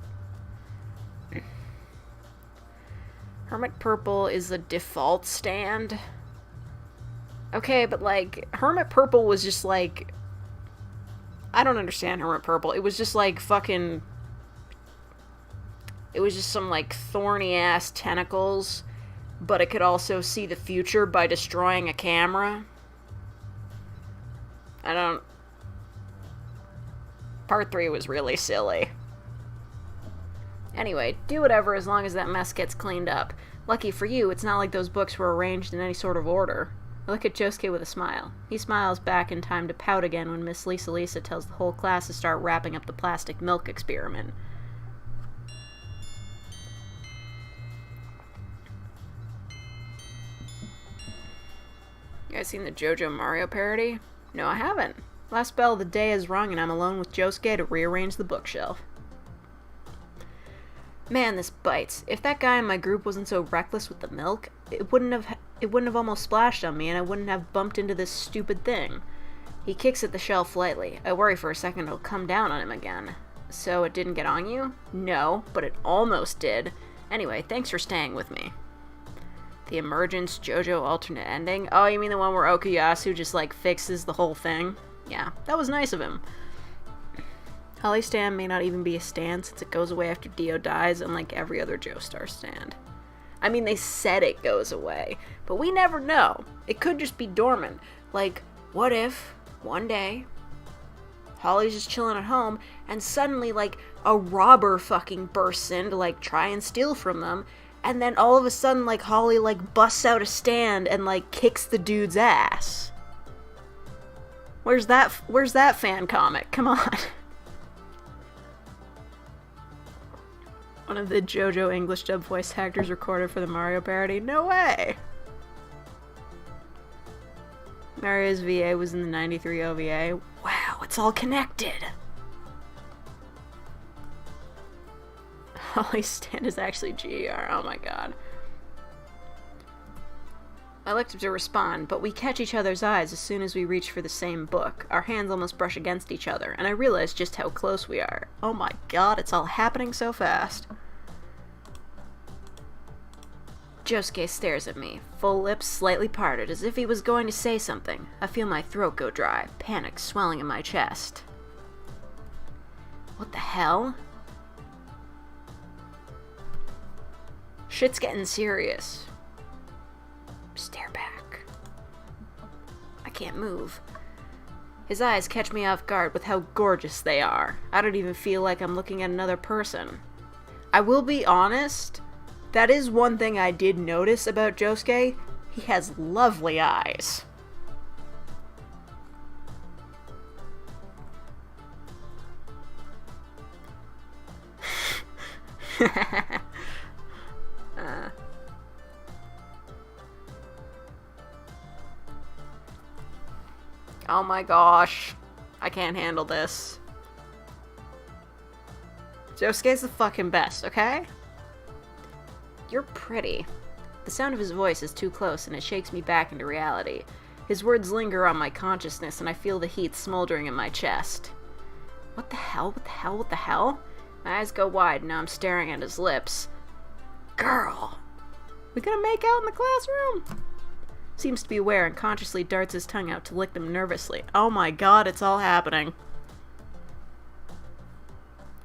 Hermit Purple is the default stand. Okay, but, like, Hermit Purple was just, like... I don't understand Hermit Purple. It was just, like, fucking... It was just some, like, thorny-ass tentacles, but it could also see the future by destroying a camera. Part 3 was really silly. Anyway, do whatever as long as that mess gets cleaned up. Lucky for you, it's not like those books were arranged in any sort of order. I look at Josuke with a smile. He smiles back in time to pout again when Miss Lisa tells the whole class to start wrapping up the plastic milk experiment. You guys seen the Jojo Mario parody? No, I haven't. Last bell of the day is rung and I'm alone with Josuke to rearrange the bookshelf. Man, this bites. If that guy in my group wasn't so reckless with the milk, it wouldn't have almost splashed on me and I wouldn't have bumped into this stupid thing. He kicks at the shelf lightly. I worry for a second it'll come down on him again. So it didn't get on you? No, but it almost did. Anyway, thanks for staying with me. The Emergence Jojo alternate ending? Oh, you mean the one where Okuyasu just, like, fixes the whole thing? Yeah, that was nice of him. Holly's stand may not even be a stand since it goes away after Dio dies, unlike every other Joestar stand. I mean, they said it goes away, but we never know. It could just be dormant. Like, what if, one day, Holly's just chilling at home, and suddenly, like, a robber fucking bursts in to, like, try and steal from them, and then all of a sudden, like, Holly, like, busts out a stand and, like, kicks the dude's ass. Where's that fan comic? Come on. One of the Jojo English dub voice actors recorded for the Mario parody? No way! Mario's VA was in the 93 OVA. Wow, it's all connected! Holly's stand is actually GER, oh my god. I looked to respond, but we catch each other's eyes as soon as we reach for the same book. Our hands almost brush against each other, and I realize just how close we are. Oh my god, it's all happening so fast. Josuke stares at me, full lips slightly parted, as if he was going to say something. I feel my throat go dry, panic swelling in my chest. What the hell? Shit's getting serious. Stare back. I can't move. His eyes catch me off guard with how gorgeous they are. I don't even feel like I'm looking at another person. I will be honest, that is one thing I did notice about Josuke. He has lovely eyes. Oh my gosh. I can't handle this. Josuke's the fucking best, okay? You're pretty. The sound of his voice is too close and it shakes me back into reality. His words linger on my consciousness and I feel the heat smoldering in my chest. What the hell? What the hell? What the hell? My eyes go wide and now I'm staring at his lips. Girl! We gonna make out in the classroom? Seems to be aware and consciously darts his tongue out to lick them nervously. Oh my god, it's all happening. I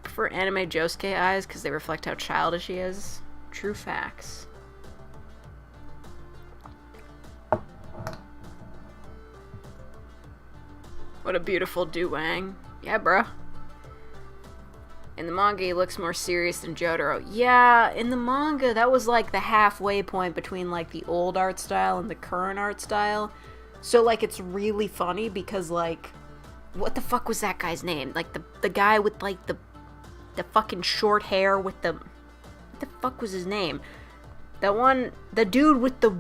prefer anime Josuke eyes because they reflect how childish he is. True facts. What a beautiful duwang. Yeah, bruh. In the manga, he looks more serious than Jotaro. Yeah, in the manga, that was like the halfway point between like the old art style and the current art style. So like it's really funny because like, what the fuck was that guy's name? Like the guy with like the fucking short hair with the, what the fuck was his name? That one, the dude with the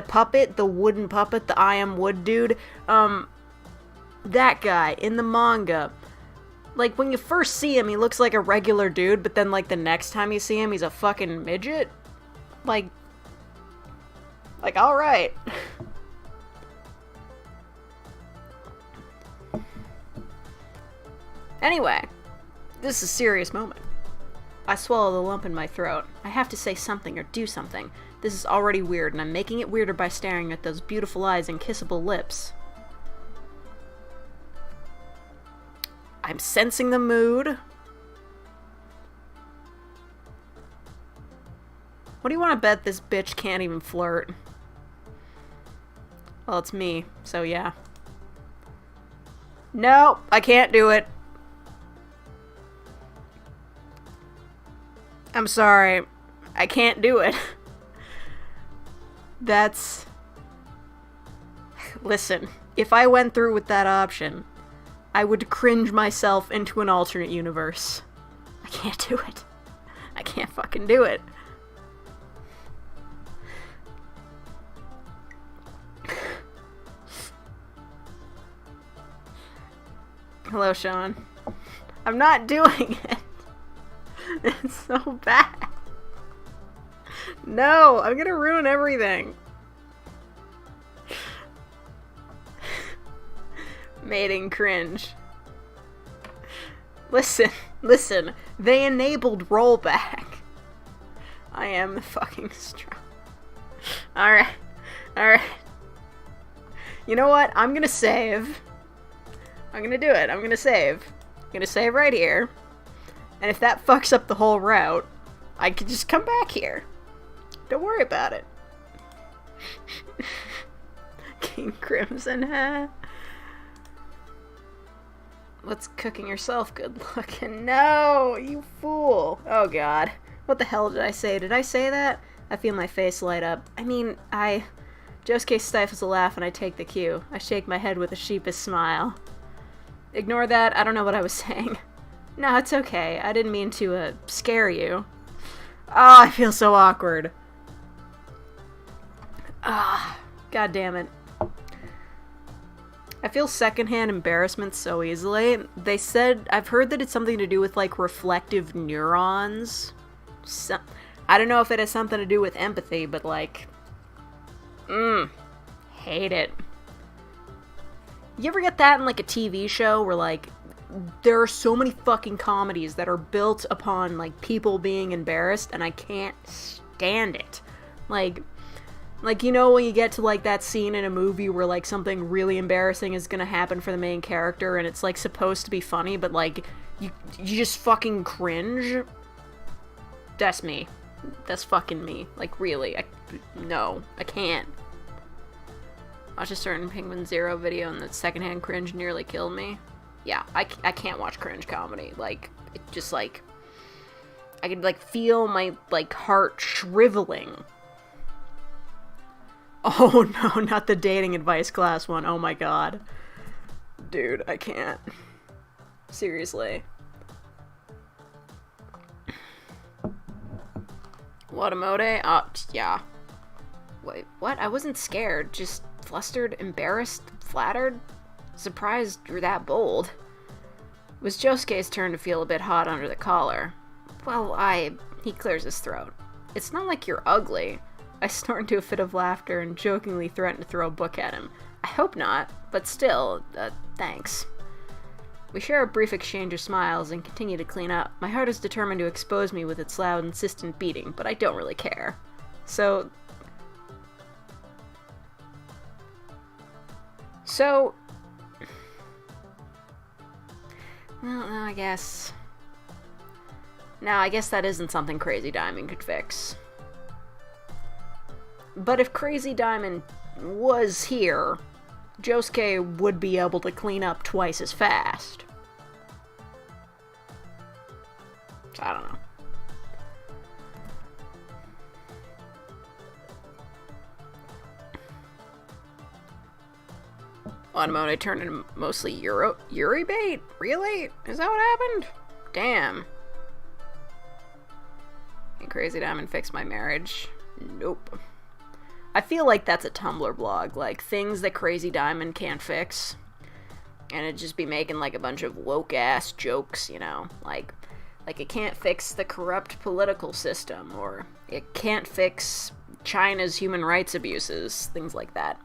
puppet, the wooden puppet, the I am wood dude. That guy in the manga. Like, when you first see him, he looks like a regular dude, but then, like, the next time you see him, he's a fucking midget? Like, alright. Anyway, this is a serious moment. I swallow the lump in my throat. I have to say something or do something. This is already weird, and I'm making it weirder by staring at those beautiful eyes and kissable lips. I'm sensing the mood. What do you want to bet this bitch can't even flirt? Well, it's me, so yeah. No, I can't do it. I'm sorry. I can't do it. That's... Listen, if I went through with that option, I would cringe myself into an alternate universe. I can't do it. I can't fucking do it. Hello, Sean. I'm not doing it. It's so bad. No, I'm gonna ruin everything. Mating cringe. Listen, they enabled rollback. I am the fucking strong. Alright. You know what? I'm gonna save. I'm gonna do it. I'm gonna save. I'm gonna save right here. And if that fucks up the whole route, I could just come back here. Don't worry about it. King Crimson, huh? What's cooking yourself good looking? No, you fool. Oh god. What the hell did I say? Did I say that? I feel my face light up. I mean, Josuke stifles a laugh and I take the cue. I shake my head with a sheepish smile. Ignore that, I don't know what I was saying. No, it's okay. I didn't mean to, scare you. Oh, I feel so awkward. God damn it. I feel secondhand embarrassment so easily. They said, I've heard that it's something to do with, like, reflective neurons. I don't know if it has something to do with empathy, but, like, hate it. You ever get that in, like, a TV show where, like, there are so many fucking comedies that are built upon, like, people being embarrassed, and I can't stand it. Like, you know when you get to, like, that scene in a movie where, like, something really embarrassing is gonna happen for the main character, and it's, like, supposed to be funny, but, like, you just fucking cringe? That's me. That's fucking me. Like, really. No. I can't. Watch a certain Penguin Zero video, and the secondhand cringe nearly killed me. Yeah, I can't watch cringe comedy. Like, it just, like, I could, like, feel my, like, heart shriveling. Oh no, not the dating advice class one. Oh my god. Dude, I can't. Seriously. Watamote? Oh, yeah. Wait, what? I wasn't scared. Just flustered, embarrassed, flattered? Surprised you're that bold. It was Josuke's turn to feel a bit hot under the collar. Well, He clears his throat. It's not like you're ugly. I snort into a fit of laughter and jokingly threaten to throw a book at him. I hope not, but still, thanks. We share a brief exchange of smiles and continue to clean up. My heart is determined to expose me with its loud, insistent beating, but I don't really care. So, well, no, I guess that isn't something Crazy Diamond could fix. But if Crazy Diamond was here, Josuke would be able to clean up twice as fast. So, I don't know. Watamote turned into mostly Yuri bait? Really? Is that what happened? Damn. Can Crazy Diamond fix my marriage? Nope. I feel like that's a Tumblr blog, like, things that Crazy Diamond can't fix. And it'd just be making, like, a bunch of woke-ass jokes, you know? Like, it can't fix the corrupt political system, or it can't fix China's human rights abuses, things like that.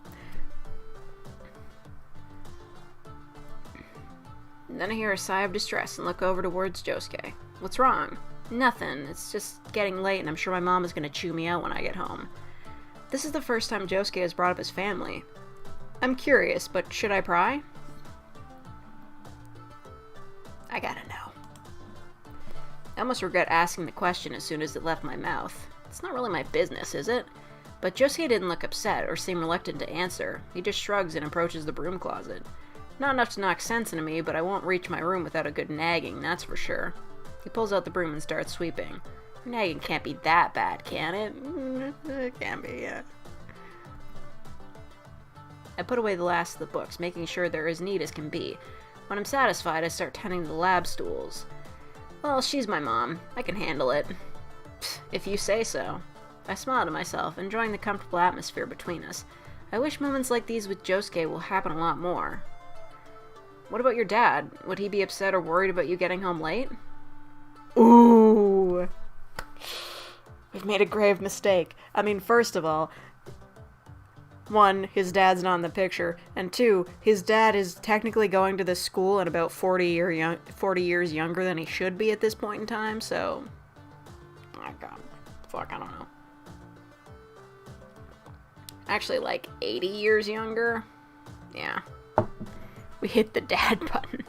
And then I hear a sigh of distress and look over towards Josuke. What's wrong? Nothing. It's just getting late, and I'm sure my mom is gonna chew me out when I get home. This is the first time Josuke has brought up his family. I'm curious, but should I pry? I gotta know. I almost regret asking the question as soon as it left my mouth. It's not really my business, is it? But Josuke didn't look upset or seem reluctant to answer. He just shrugs and approaches the broom closet. Not enough to knock sense into me, but I won't reach my room without a good nagging, that's for sure. He pulls out the broom and starts sweeping. Nagging can't be that bad, can it? It can be, yeah. I put away the last of the books, making sure they're as neat as can be. When I'm satisfied, I start tending to the lab stools. Well, she's my mom. I can handle it. If you say so. I smile to myself, enjoying the comfortable atmosphere between us. I wish moments like these with Josuke will happen a lot more. What about your dad? Would he be upset or worried about you getting home late? Ooh. We've made a grave mistake. I mean, first of all, one, his dad's not in the picture, and two, his dad is technically going to this school and about 40 years younger than he should be at this point in time, so... Oh god. Fuck, I don't know. Actually, like, 80 years younger? Yeah. We hit the dad button.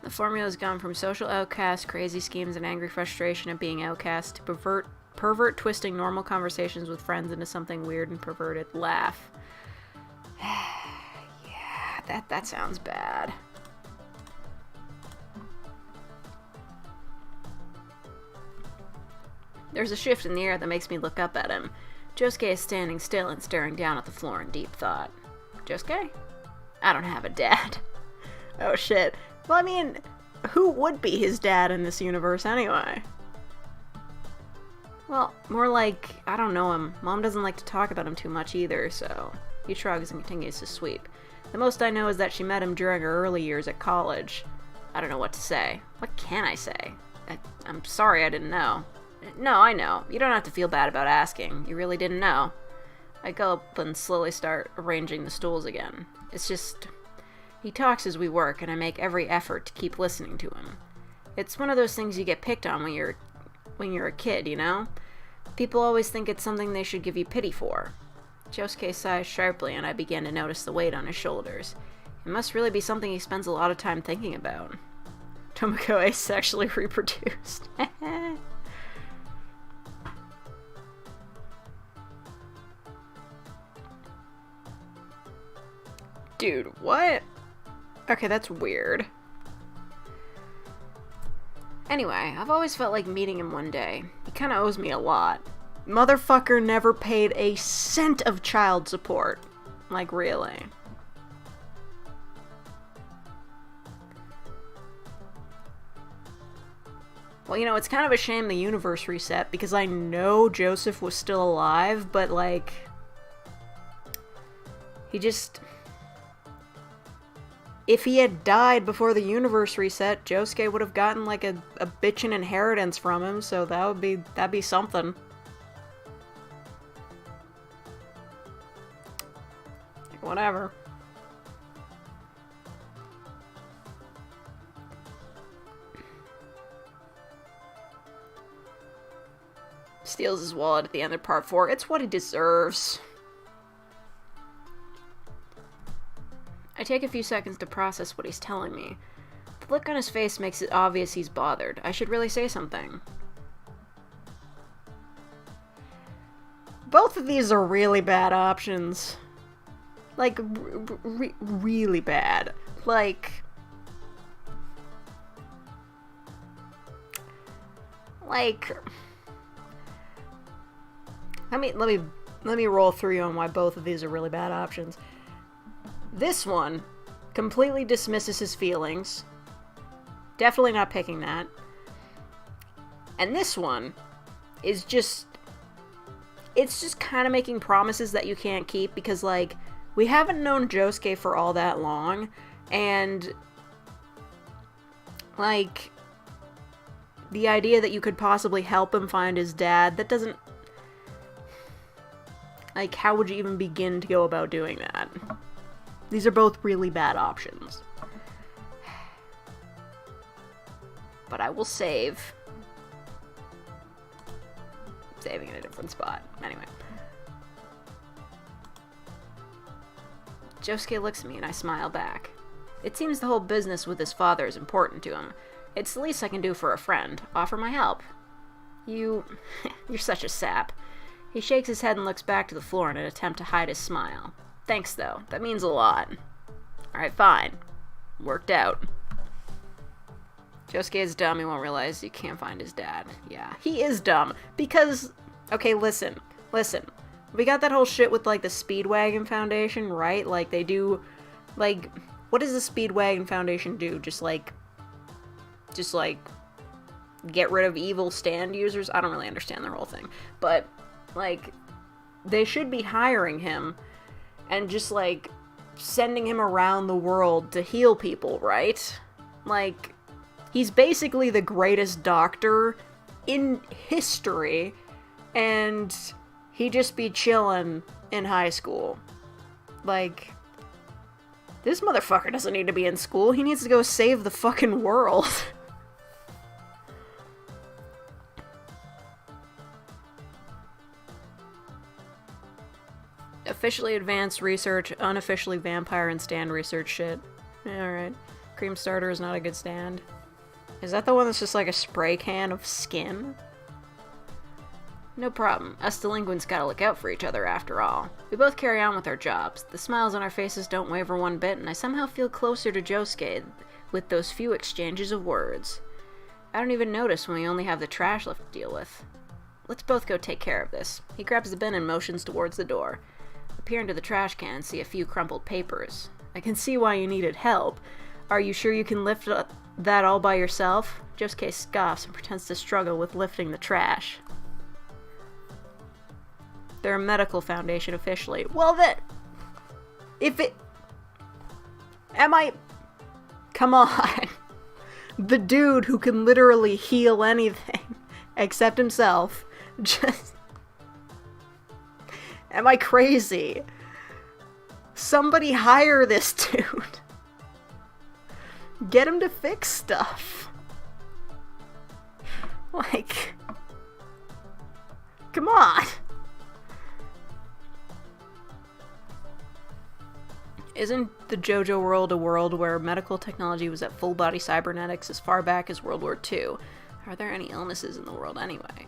The formula has gone from social outcast, crazy schemes, and angry frustration of being outcast to pervert twisting normal conversations with friends into something weird and perverted. Laugh. Yeah, that sounds bad. There's a shift in the air that makes me look up at him. Josuke is standing still and staring down at the floor in deep thought. Josuke? I don't have a dad. Oh shit. Well, I mean, who would be his dad in this universe anyway? Well, more like, I don't know him. Mom doesn't like to talk about him too much either, so... He shrugs and continues to sweep. The most I know is that she met him during her early years at college. I don't know what to say. What can I say? I'm sorry I didn't know. No, I know. You don't have to feel bad about asking. You really didn't know. I go up and slowly start arranging the stools again. It's just... He talks as we work, and I make every effort to keep listening to him. It's one of those things you get picked on when you're a kid, you know? People always think it's something they should give you pity for. Josuke sighs sharply, and I begin to notice the weight on his shoulders. It must really be something he spends a lot of time thinking about. Tomoko is sexually reproduced. Dude, what? Okay, that's weird. Anyway, I've always felt like meeting him one day. He kinda owes me a lot. Motherfucker never paid a cent of child support. Like, really. Well, you know, it's kind of a shame the universe reset, because I know Joseph was still alive, but, like... He just... If he had died before the universe reset, Josuke would have gotten, like, a bitchin' inheritance from him, so that'd be something. Like, whatever. Steals his wallet at the end of part 4. It's what he deserves. I take a few seconds to process what he's telling me. The look on his face makes it obvious he's bothered. I should really say something. Both of these are really bad options. Like, really bad. Like... Let me roll through you on why both of these are really bad options. This one completely dismisses his feelings. Definitely not picking that. And this one is just... It's just kind of making promises that you can't keep, because, like, we haven't known Josuke for all that long, and, like, the idea that you could possibly help him find his dad, that doesn't... Like, how would you even begin to go about doing that? These are both really bad options. But I will save. Saving in a different spot. Anyway. Josuke looks at me and I smile back. It seems the whole business with his father is important to him. It's the least I can do for a friend. Offer my help. You're such a sap. He shakes his head and looks back to the floor in an attempt to hide his smile. Thanks, though. That means a lot. Alright, fine. Worked out. Josuke is dumb. He won't realize he can't find his dad. Yeah, he is dumb. Because... Okay, listen. We got that whole shit with, like, the Speedwagon Foundation, right? Like, they do... Like, what does the Speedwagon Foundation do? Just, like... Get rid of evil stand users? I don't really understand their whole thing. But, like... They should be hiring him... and just, like, sending him around the world to heal people, right? Like, he's basically the greatest doctor in history, and he'd just be chilling in high school. Like, this motherfucker doesn't need to be in school. He needs to go save the fucking world. Officially advanced research, unofficially vampire and stand research shit. Yeah, alright. Cream starter is not a good stand. Is that the one that's just like a spray can of skin? No problem. Us delinquents gotta look out for each other after all. We both carry on with our jobs. The smiles on our faces don't waver one bit, and I somehow feel closer to Josuke with those few exchanges of words. I don't even notice when we only have the trash left to deal with. Let's both go take care of this. He grabs the bin and motions towards the door. Peer into the trash can and see a few crumpled papers. I can see why you needed help. Are you sure you can lift that all by yourself? Josuke scoffs and pretends to struggle with lifting the trash. They're a medical foundation officially. Well, then, if it... Come on. The dude who can literally heal anything except himself. Just... Am I crazy? Somebody hire this dude. Get him to fix stuff. Like... Come on. Isn't the Jojo world a world where medical technology was at full-body cybernetics as far back as World War II? Are there any illnesses in the world anyway?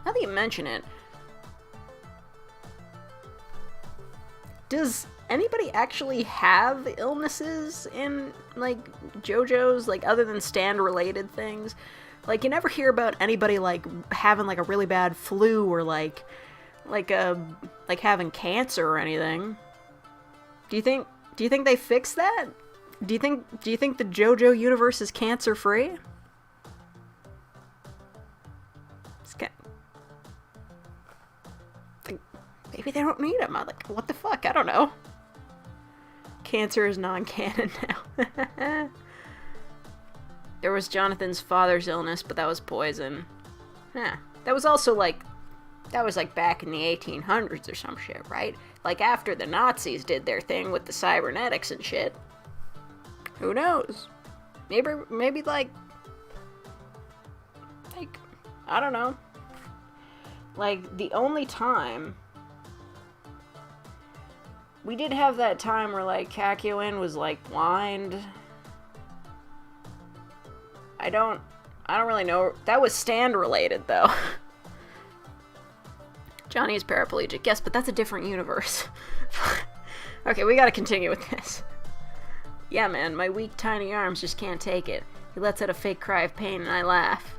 Now that you mention it, does anybody actually have illnesses in, like, JoJo's, like, other than stand-related things? Like, you never hear about anybody, like, having, like, a really bad flu or, like having cancer or anything. Do you think they fixed that? Do you think the JoJo universe is cancer-free? Maybe they don't need them. I'm like, what the fuck? I don't know. Cancer is non-canon now. There was Jonathan's father's illness, but that was poison. Yeah. That was like back in the 1800s or some shit, right? Like after the Nazis did their thing with the cybernetics and shit. Who knows? Maybe like, I don't know. Like, the only time... We did have that time where, like, Kakyoin was, like, blind. I don't really know. That was stand-related, though. Johnny is paraplegic. Yes, but that's a different universe. Okay, we gotta continue with this. Yeah, man, my weak, tiny arms just can't take it. He lets out a fake cry of pain, and I laugh.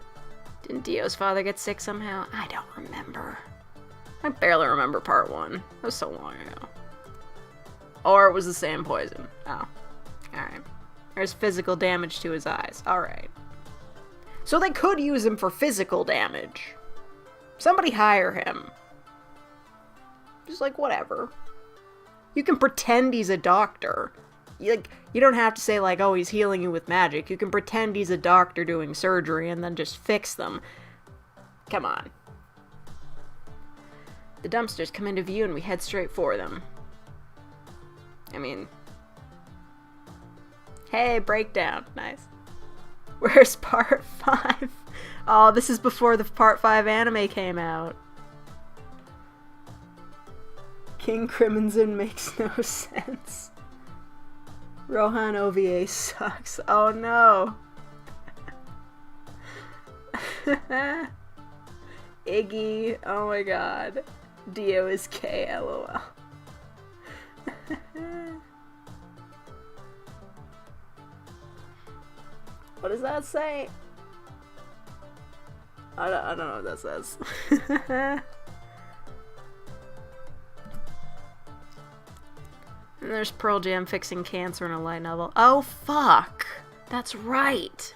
Didn't Dio's father get sick somehow? I don't remember. I barely remember part 1. That was so long ago. Or it was the same poison. Oh. Alright. There's physical damage to his eyes. Alright. So they could use him for physical damage. Somebody hire him. Just like, whatever. You can pretend he's a doctor. You don't have to say, like, oh, he's healing you with magic. You can pretend he's a doctor doing surgery and then just fix them. Come on. The dumpsters come into view and we head straight for them. I mean... Hey, breakdown. Nice. Where's part 5? Oh, this is before the part 5 anime came out. King Crimson makes no sense. Rohan OVA sucks. Oh no. Iggy. Oh my god. Dio is K, lol. What does that say? I don't know what that says. And there's Pearl Jam fixing cancer in a light novel. Oh, fuck! That's right!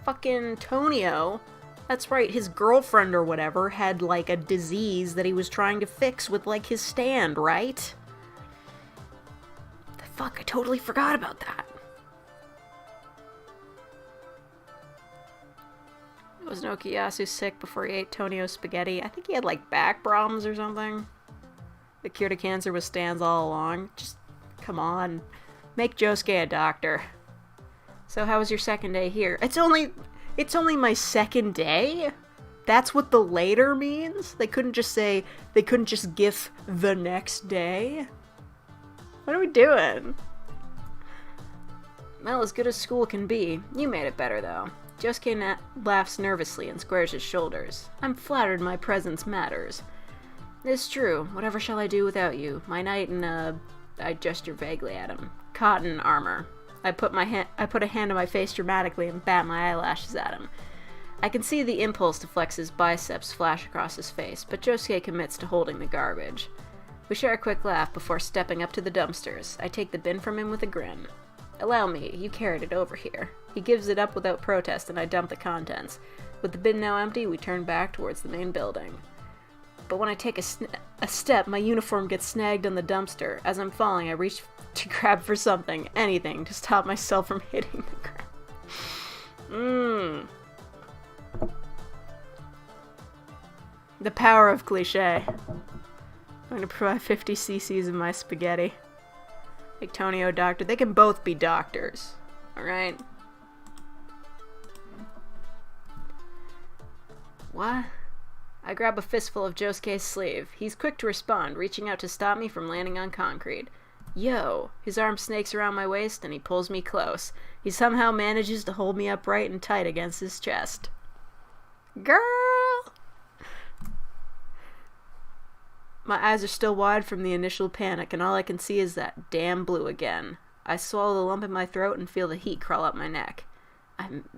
Fucking Tonio. That's right, his girlfriend or whatever had, like, a disease that he was trying to fix with, like, his stand, right? The fuck, I totally forgot about that. Was Nokiyasu sick before he ate Tonio's spaghetti? I think he had, like, back problems or something. The cure to cancer was stands all along. Just, come on. Make Josuke a doctor. So how was your second day here? It's only my second day? That's what the later means? They couldn't just gif the next day? What are we doing? Well, as good as school can be. You made it better, though. Josuke laughs nervously and squares his shoulders. I'm flattered my presence matters. It's true. Whatever shall I do without you? My knight and, I gesture vaguely at him. Cotton armor. I put a hand on my face dramatically and bat my eyelashes at him. I can see the impulse to flex his biceps flash across his face, but Josuke commits to holding the garbage. We share a quick laugh before stepping up to the dumpsters. I take the bin from him with a grin. Allow me, you carried it over here. He gives it up without protest and I dump the contents. With the bin now empty, we turn back towards the main building. but when I take a step, my uniform gets snagged on the dumpster. As I'm falling, I reach to grab for something, anything, to stop myself from hitting the ground. The power of cliché. I'm going to provide 50 cc's of my spaghetti. Antonio, doctor. They can both be doctors. Alright? What? I grab a fistful of Josuke's sleeve. He's quick to respond, reaching out to stop me from landing on concrete. Yo! His arm snakes around my waist and he pulls me close. He somehow manages to hold me upright and tight against his chest. Girl! My eyes are still wide from the initial panic, and all I can see is that damn blue again. I swallow the lump in my throat and feel the heat crawl up my neck.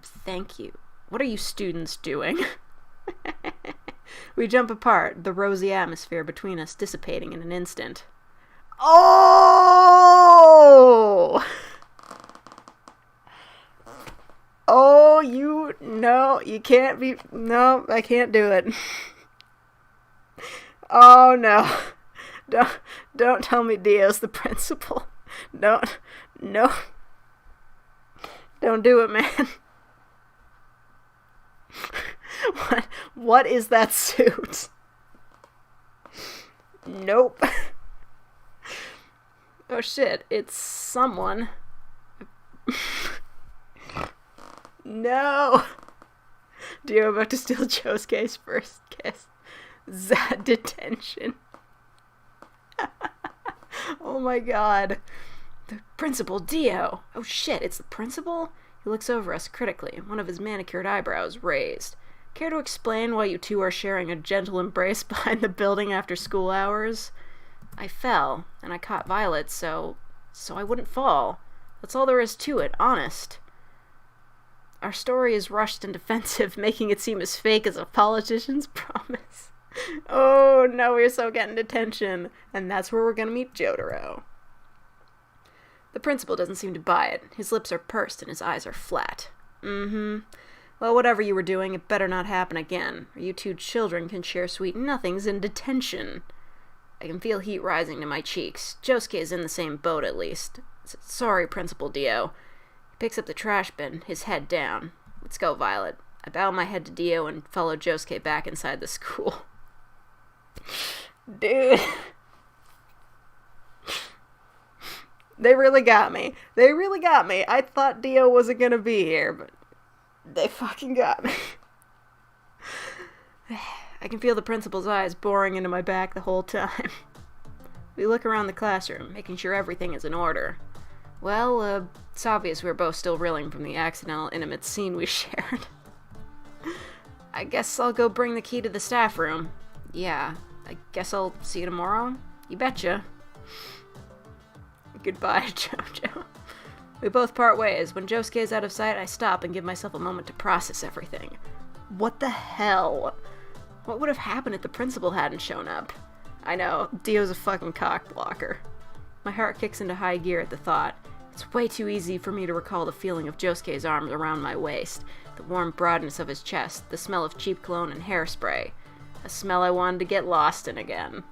Thank you. What are you students doing? We jump apart, the rosy atmosphere between us dissipating in an instant. Oh! Oh, no, you can't be, no, I can't do it. Oh, no. Don't tell me Dio's the principal. No. Don't do it, man. What is that suit? Nope. Oh shit, it's someone. No! Dio about to steal Josuke's first kiss. That detention. Oh my god. The principal, Dio! Oh shit, it's the principal? He looks over us critically, one of his manicured eyebrows raised. Care to explain why you two are sharing a gentle embrace behind the building after school hours? I fell, and I caught Violet, so I wouldn't fall. That's all there is to it, honest. Our story is rushed and defensive, making it seem as fake as a politician's promise. Oh, no, we're so getting detention. And that's where we're gonna meet Jotaro. The principal doesn't seem to buy it. His lips are pursed and his eyes are flat. Well, whatever you were doing, it better not happen again, or you two children can share sweet nothings in detention. I can feel heat rising to my cheeks. Josuke is in the same boat, at least. Sorry, Principal Dio. He picks up the trash bin, his head down. Let's go, Violet. I bow my head to Dio and follow Josuke back inside the school. Dude. They really got me. I thought Dio wasn't gonna be here, but they fucking got me. I can feel the principal's eyes boring into my back the whole time. We look around the classroom, making sure everything is in order. Well, it's obvious we're both still reeling from the accidental intimate scene we shared. I guess I'll go bring the key to the staff room. Yeah, I guess I'll see you tomorrow. You betcha. Goodbye, Jojo. We both part ways. When Josuke is out of sight, I stop and give myself a moment to process everything. What the hell? What would have happened if the principal hadn't shown up? I know, Dio's a fucking cock blocker. My heart kicks into high gear at the thought. It's way too easy for me to recall the feeling of Josuke's arms around my waist, the warm broadness of his chest, the smell of cheap cologne and hairspray. A smell I wanted to get lost in again.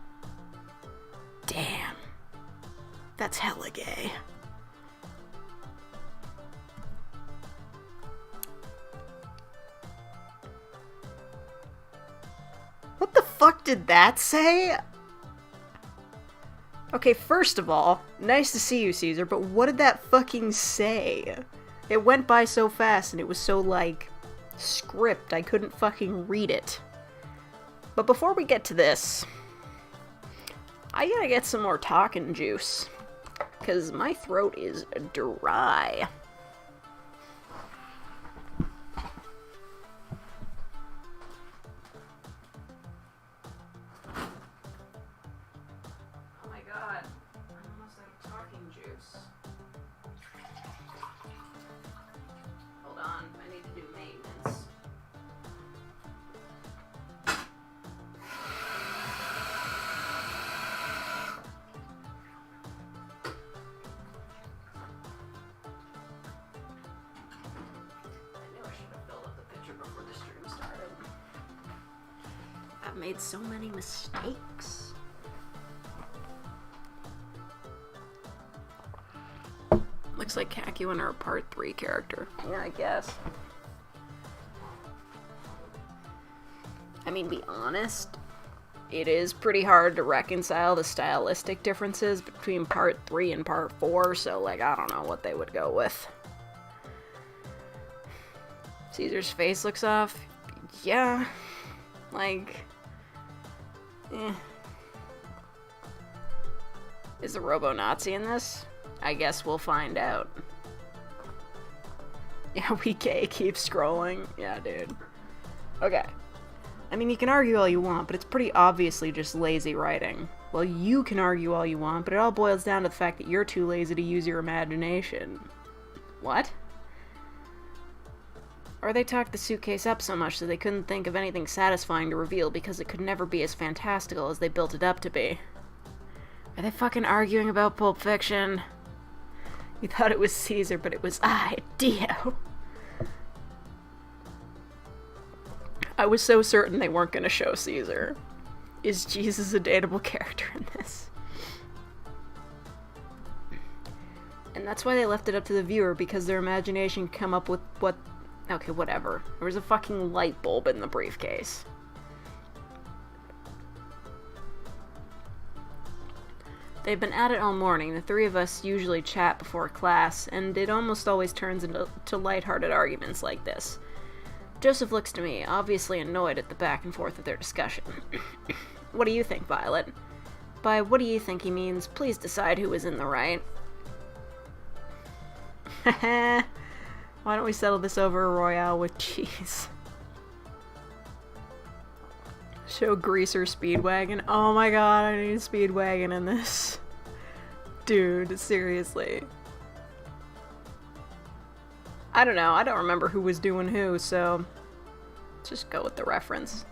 Damn. That's hella gay. What the fuck did that say? Okay, first of all, nice to see you, Caesar, but what did that fucking say? It went by so fast and it was so, like, script, I couldn't fucking read it. But before we get to this, I gotta get some more talking juice, because my throat is dry. Oh my god, I'm almost out of talking juice. Hold on, I need to do maintenance. made so many mistakes. Looks like Kakuin are a part 3 character. Yeah, I guess. I mean, be honest, it is pretty hard to reconcile the stylistic differences between part 3 and part 4, so, like, I don't know what they would go with. Caesar's face looks off. Yeah. Like, Is the Robo-Nazi in this? I guess we'll find out. Yeah, we gay keep scrolling. Yeah, dude. Okay. I mean, you can argue all you want, but it's pretty obviously just lazy writing. Well, you can argue all you want, but it all boils down to the fact that you're too lazy to use your imagination. What? Or they talked the suitcase up so much that they couldn't think of anything satisfying to reveal because it could never be as fantastical as they built it up to be. Are they fucking arguing about Pulp Fiction? You thought it was Caesar, but it was I, Dio. I was so certain they weren't going to show Caesar. Is Jesus a dateable character in this? And that's why they left it up to the viewer, because their imagination could come up with what... Okay, whatever. There was a fucking light bulb in the briefcase. They've been at it all morning. The three of us usually chat before class, and it almost always turns into lighthearted arguments like this. Joseph looks to me, obviously annoyed at the back and forth of their discussion. What do you think, Violet? By what do you think he means, please decide who is in the right. Why don't we settle this over a royale with cheese? Show Greaser Speedwagon. Oh my god, I need Speedwagon in this. Dude, seriously. I don't know, I don't remember who was doing who, so let's just go with the reference.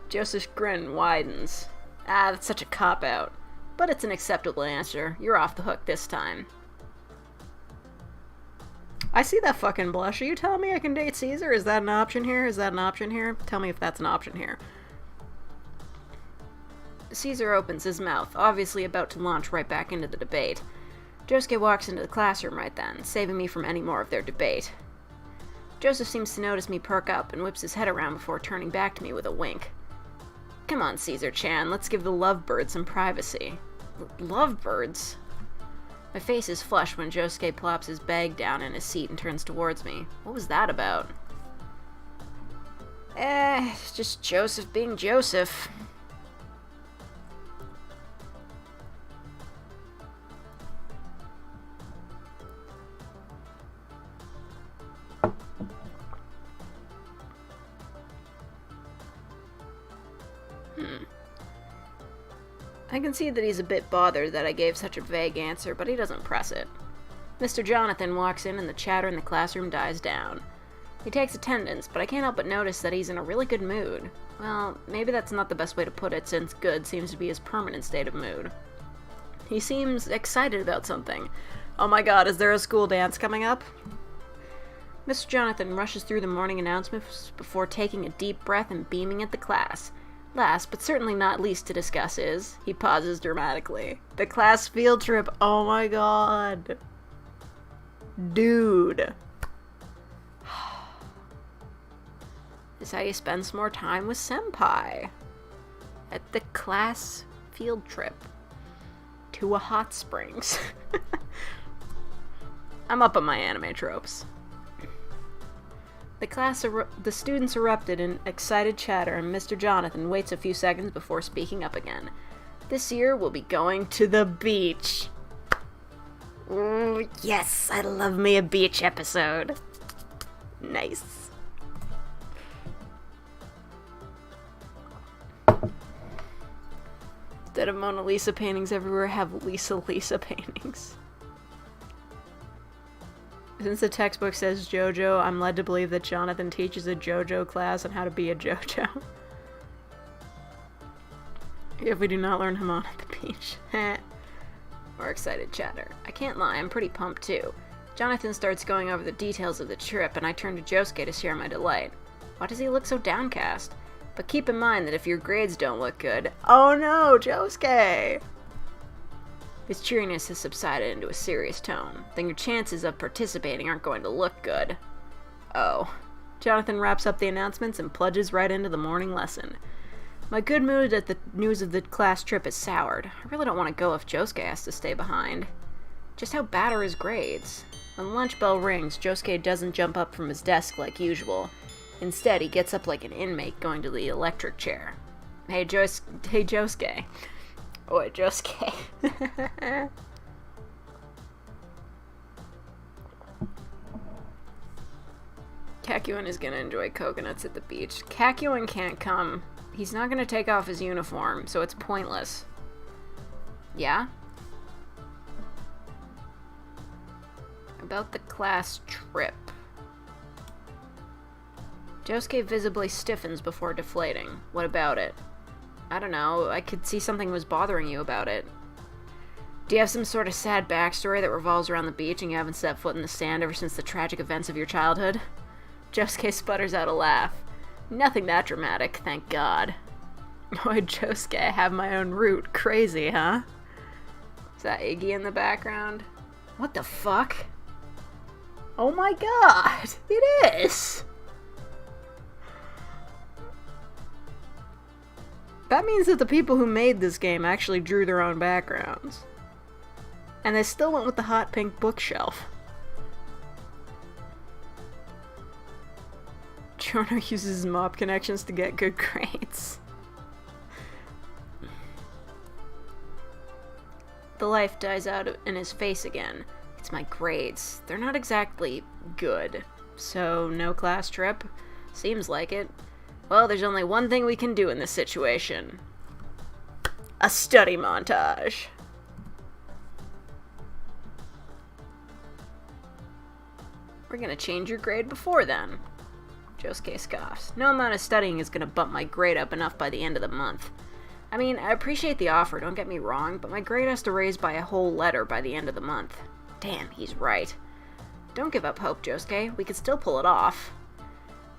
Joseph's grin widens. Ah, that's such a cop-out. But it's an acceptable answer. You're off the hook this time. I see that fucking blush. Are you telling me I can date Caesar? Is that an option here? Is that an option here? Tell me if that's an option here. Caesar opens his mouth, obviously about to launch right back into the debate. Josuke walks into the classroom right then, saving me from any more of their debate. Joseph seems to notice me perk up and whips his head around before turning back to me with a wink. Come on, Caesar-chan, let's give the lovebirds some privacy. Lovebirds? My face is flushed when Josuke plops his bag down in his seat and turns towards me. What was that about? It's just Joseph being Joseph. I can see that he's a bit bothered that I gave such a vague answer, but he doesn't press it. Mr. Jonathan walks in and the chatter in the classroom dies down. He takes attendance, but I can't help but notice that he's in a really good mood. Well, maybe that's not the best way to put it, since good seems to be his permanent state of mood. He seems excited about something. Oh my god, is there a school dance coming up? Mr. Jonathan rushes through the morning announcements before taking a deep breath and beaming at the class. Last, but certainly not least to discuss is, he pauses dramatically, the class field trip. Oh my god. Dude. This is how you spend some more time with Senpai. At the class field trip. To a hot springs. I'm up on my anime tropes. The students erupted in excited chatter, and Mr. Jonathan waits a few seconds before speaking up again. This year, we'll be going to the beach. Ooh, yes, I love me a beach episode. Nice. Instead of Mona Lisa paintings everywhere, have Lisa paintings. Since the textbook says Jojo, I'm led to believe that Jonathan teaches a Jojo class on how to be a Jojo. If we do not learn Hamon at the beach. More excited chatter. I can't lie, I'm pretty pumped too. Jonathan starts going over the details of the trip, and I turn to Josuke to share my delight. Why does he look so downcast? But keep in mind that if your grades don't look good... Oh no, Josuke! His cheeriness has subsided into a serious tone. Then your chances of participating aren't going to look good. Oh. Jonathan wraps up the announcements and plunges right into the morning lesson. My good mood at the news of the class trip is soured. I really don't want to go if Josuke has to stay behind. Just how bad are his grades? When the lunch bell rings, Josuke doesn't jump up from his desk like usual. Instead, he gets up like an inmate going to the electric chair. Hey, Josuke. Oi, Josuke. Kakyoin is gonna enjoy coconuts at the beach. Kakyoin can't come. He's not gonna take off his uniform, so it's pointless. Yeah? About the class trip. Josuke visibly stiffens before deflating. What about it? I don't know. I could see something was bothering you about it. Do you have some sort of sad backstory that revolves around the beach and you haven't set foot in the sand ever since the tragic events of your childhood? Josuke sputters out a laugh. Nothing that dramatic, thank God. Boy, Josuke, I have my own route. Crazy, huh? Is that Iggy in the background? What the fuck? Oh my god! It is! That means that the people who made this game actually drew their own backgrounds. And they still went with the hot pink bookshelf. Jono uses his mob connections to get good grades. The life dies out in his face again. It's my grades. They're not exactly good. So, no class trip? Seems like it. Well, there's only one thing we can do in this situation. A study montage. We're gonna change your grade before then. Josuke scoffs. No amount of studying is gonna bump my grade up enough by the end of the month. I mean, I appreciate the offer, don't get me wrong, but my grade has to raise by a whole letter by the end of the month. Damn, he's right. Don't give up hope, Josuke. We can still pull it off.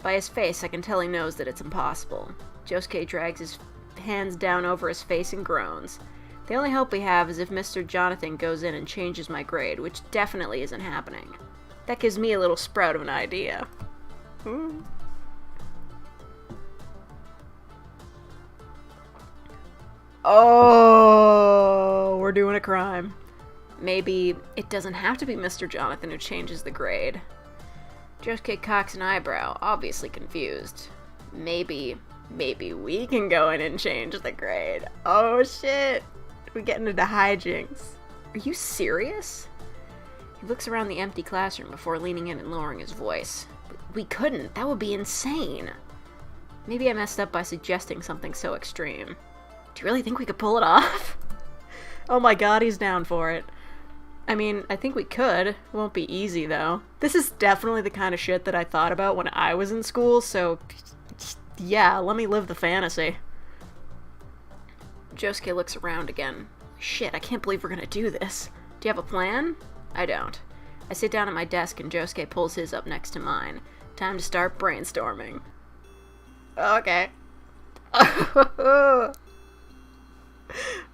By his face, I can tell he knows that it's impossible. Josuke drags his hands down over his face and groans. The only hope we have is if Mr. Jonathan goes in and changes my grade, which definitely isn't happening. That gives me a little sprout of an idea. Oh, we're doing a crime. Maybe it doesn't have to be Mr. Jonathan who changes the grade. Josuke cocks an eyebrow, obviously confused. Maybe we can go in and change the grade. Oh shit! We're getting into hijinks. Are you serious? He looks around the empty classroom before leaning in and lowering his voice. We couldn't. That would be insane. Maybe I messed up by suggesting something so extreme. Do you really think we could pull it off? Oh my god, he's down for it. I mean, I think we could. It won't be easy, though. This is definitely the kind of shit that I thought about when I was in school, so... yeah, let me live the fantasy. Josuke looks around again. Shit, I can't believe we're gonna do this. Do you have a plan? I don't. I sit down at my desk and Josuke pulls his up next to mine. Time to start brainstorming. Okay.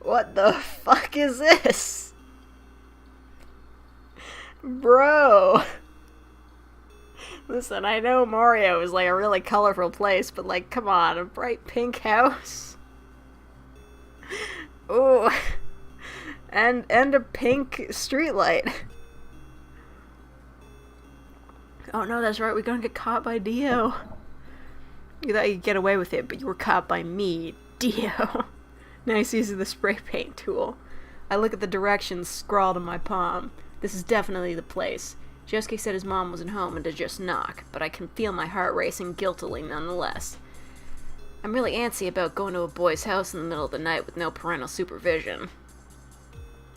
What the fuck is this? Bro. Listen, I know Mario is like a really colorful place, but like, come on, a bright pink house? Ooh. And a pink streetlight. Oh no, that's right, we're gonna get caught by Dio. You thought you'd get away with it, but you were caught by me, Dio. Nice use of the spray paint tool. I look at the directions scrawled on my palm. This is definitely the place. Josuke said his mom wasn't home and to just knock, but I can feel my heart racing guiltily nonetheless. I'm really antsy about going to a boy's house in the middle of the night with no parental supervision.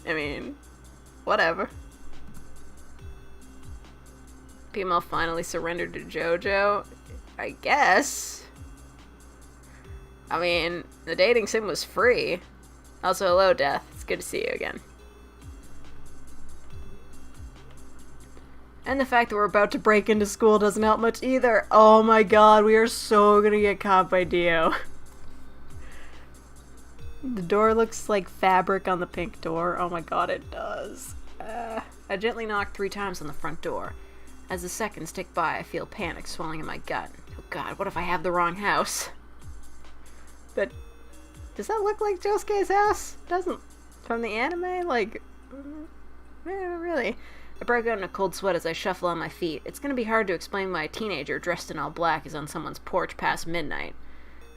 I mean, whatever. Female finally surrendered to Jojo? I guess. I mean, the dating sim was free. Also, hello, Death. It's good to see you again. And the fact that we're about to break into school doesn't help much either. Oh my god, we are so gonna get caught by Dio. The door looks like fabric on the pink door. Oh my god, it does. I gently knock 3 times on the front door. As the seconds tick by, I feel panic swelling in my gut. Oh god, what if I have the wrong house? But does that look like Josuke's house? Doesn't. From the anime? Like, really? I break out in a cold sweat as I shuffle on my feet. It's gonna be hard to explain why a teenager dressed in all black is on someone's porch past midnight.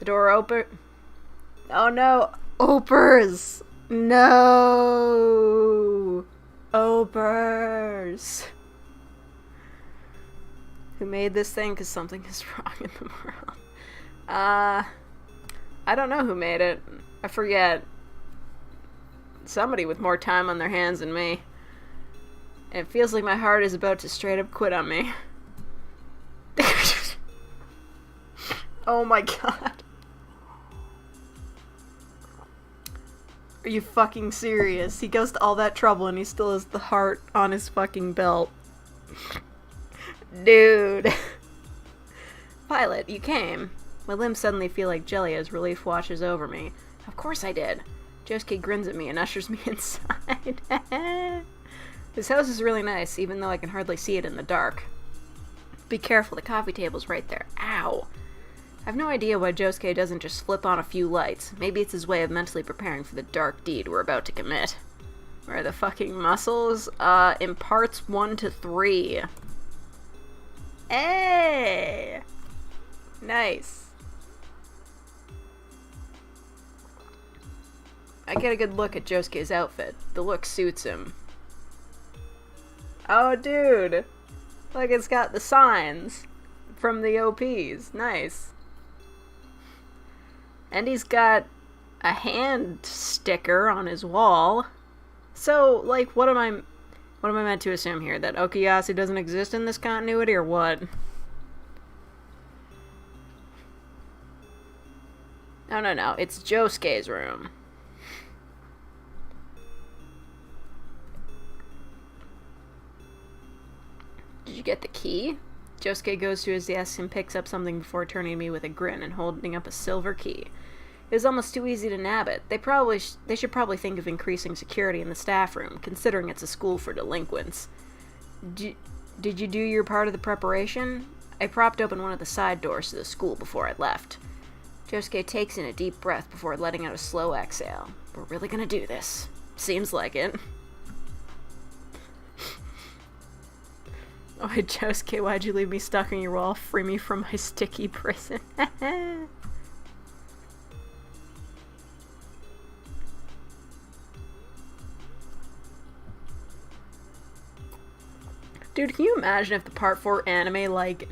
The door open. Oh no! Opers! No! Opers! Who made this thing? Because something is wrong in the world. I don't know who made it. I forget. Somebody with more time on their hands than me. It feels like my heart is about to straight up quit on me. Oh my god. Are you fucking serious? He goes to all that trouble and he still has the heart on his fucking belt. Dude. Violet, you came. My limbs suddenly feel like jelly as relief washes over me. Of course I did. Josuke grins at me and ushers me inside. This house is really nice, even though I can hardly see it in the dark. Be careful, the coffee table's right there. Ow. I have no idea why Josuke doesn't just flip on a few lights. Maybe it's his way of mentally preparing for the dark deed we're about to commit. Where are the fucking muscles? In parts 1 to 3. Hey! Nice. I get a good look at Josuke's outfit. The look suits him. Oh, dude! Like, it's got the signs from the OPs. Nice. And he's got a hand sticker on his wall. So, like, what am I meant to assume here? That Okuyasu doesn't exist in this continuity, or what? No. It's Josuke's room. Did you get the key? Josuke goes to his desk and picks up something before turning to me with a grin and holding up a silver key. It was almost too easy to nab it. They should probably think of increasing security in the staff room, considering it's a school for delinquents. Did you do your part of the preparation? I propped open one of the side doors to the school before I left. Josuke takes in a deep breath before letting out a slow exhale. We're really gonna do this. Seems like it. Oh, hey, Josuke, why'd you leave me stuck on your wall? Free me from my sticky prison. Dude, can you imagine if the Part 4 anime, like,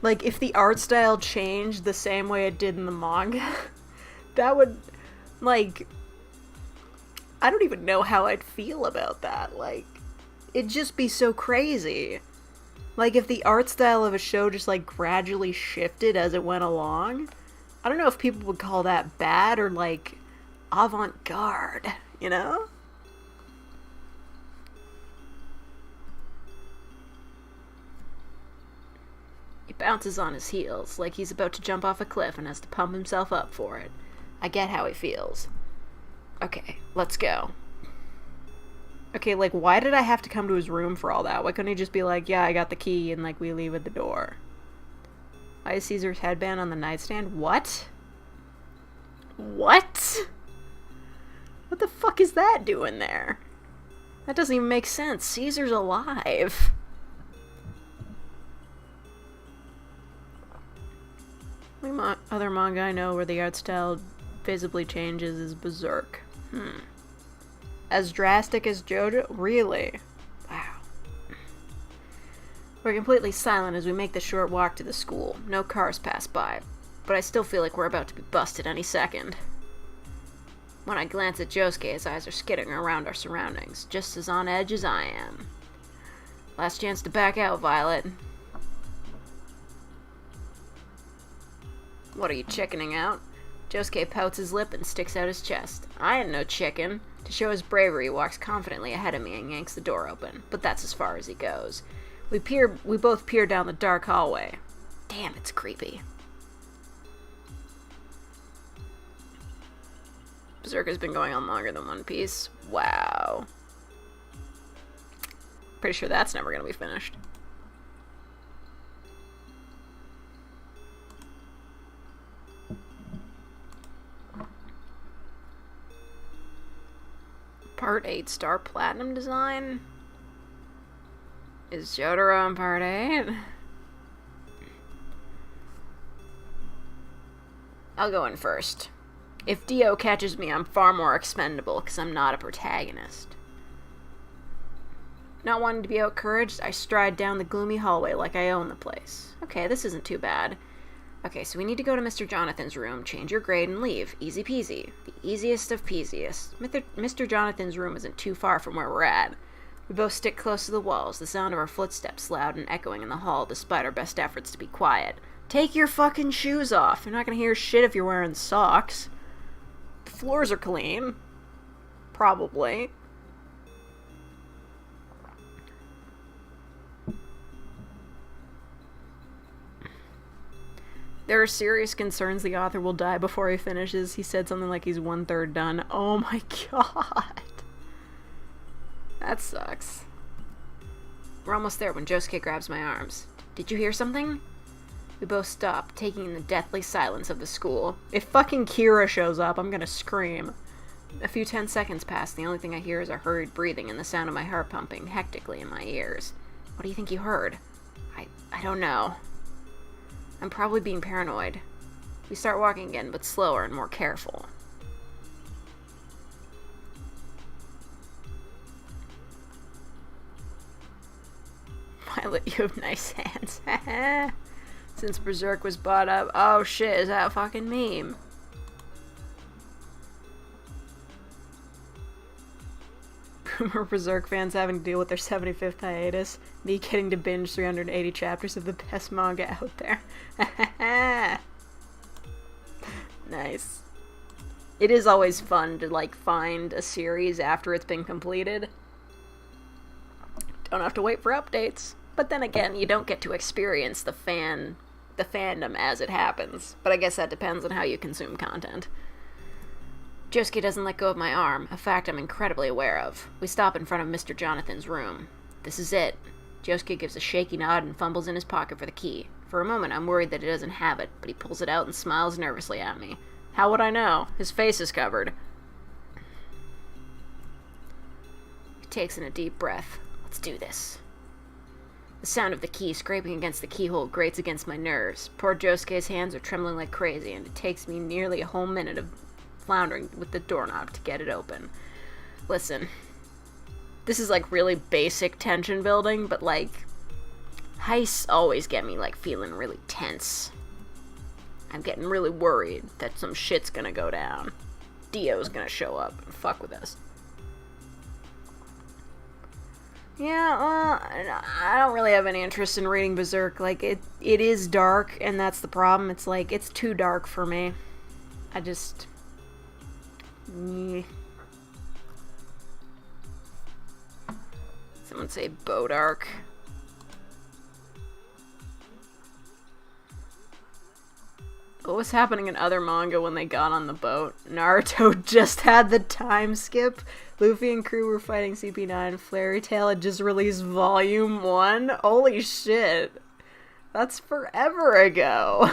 if the art style changed the same way it did in the manga? That would, like, I don't even know how I'd feel about that. Like, it'd just be so crazy. Like, if the art style of a show just, like, gradually shifted as it went along, I don't know if people would call that bad or, like, avant-garde, you know? He bounces on his heels, like he's about to jump off a cliff and has to pump himself up for it. I get how he feels. Okay, let's go. Okay, like, why did I have to come to his room for all that? Why couldn't he just be like, yeah, I got the key, and, like, we leave at the door? Why is Caesar's headband on the nightstand? What? What? What the fuck is that doing there? That doesn't even make sense. Caesar's alive. The other manga I know where the art style visibly changes is Berserk. As drastic as Jojo? Really? Wow. We're completely silent as we make the short walk to the school. No cars pass by, but I still feel like we're about to be busted any second. When I glance at Josuke, his eyes are skidding around our surroundings, just as on edge as I am. Last chance to back out, Violet. What, are you chickening out? Josuke pouts his lip and sticks out his chest. I ain't no chicken. To show his bravery, he walks confidently ahead of me and yanks the door open, but that's as far as he goes. We both peer down the dark hallway. Damn, it's creepy. Berserker's been going on longer than One Piece. Wow. Pretty sure that's never gonna be finished. Part 8 Star Platinum design? Is Jotaro on Part 8? I'll go in first. If Dio catches me, I'm far more expendable, because I'm not a protagonist. Not wanting to be outcouraged, I stride down the gloomy hallway like I own the place. Okay, this isn't too bad. Okay, so we need to go to Mr. Jonathan's room, change your grade, and leave. Easy peasy. The easiest of peasiest. Mr. Jonathan's room isn't too far from where we're at. We both stick close to the walls, the sound of our footsteps loud and echoing in the hall despite our best efforts to be quiet. Take your fucking shoes off. You're not gonna hear shit if you're wearing socks. The floors are clean. Probably. There are serious concerns the author will die before he finishes. He said something like he's 1/3 done. Oh my god. That sucks. We're almost there when Josuke grabs my arms. Did you hear something? We both stop, taking in the deathly silence of the school. If fucking Kira shows up, I'm gonna scream. A few 10 seconds pass. The only thing I hear is our hurried breathing and the sound of my heart pumping hectically in my ears. What do you think you heard? I don't know. I'm probably being paranoid. We start walking again, but slower and more careful. Violet, you have nice hands. Since Berserk was bought up. Oh shit, is that a fucking meme? Boomer Berserk fans having to deal with their 75th hiatus. Me getting to binge 380 chapters of the best manga out there. Nice. It is always fun to, like, find a series after it's been completed. Don't have to wait for updates. But then again, you don't get to experience the fandom as it happens. But I guess that depends on how you consume content. Josuke doesn't let go of my arm, a fact I'm incredibly aware of. We stop in front of Mr. Jonathan's room. This is it. Josuke gives a shaky nod and fumbles in his pocket for the key. For a moment, I'm worried that he doesn't have it, but he pulls it out and smiles nervously at me. How would I know? His face is covered. He takes in a deep breath. Let's do this. The sound of the key scraping against the keyhole grates against my nerves. Poor Josuke's hands are trembling like crazy, and it takes me nearly a whole minute of floundering with the doorknob to get it open. Listen, this is like really basic tension building, but like heists always get me like feeling really tense. I'm getting really worried that some shit's gonna go down. Dio's gonna show up and fuck with us. Yeah, well, I don't really have any interest in reading Berserk. Like, it is dark, and that's the problem. It's like, it's too dark for me. I just... Someone say Bodark. What was happening in other manga when they got on the boat? Naruto just had the time skip. Luffy and crew were fighting CP9. Fairy Tail had just released Volume 1. Holy shit. That's forever ago.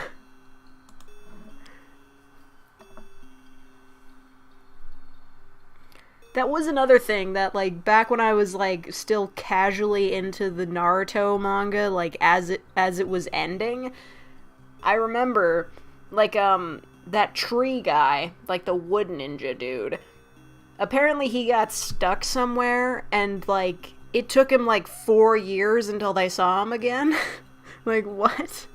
That was another thing that, like, back when I was, like, still casually into the Naruto manga, like, as it was ending, I remember, like, that tree guy, like, the wood ninja dude, apparently he got stuck somewhere, and, like, it took him, like, 4 years until they saw him again. Like, what?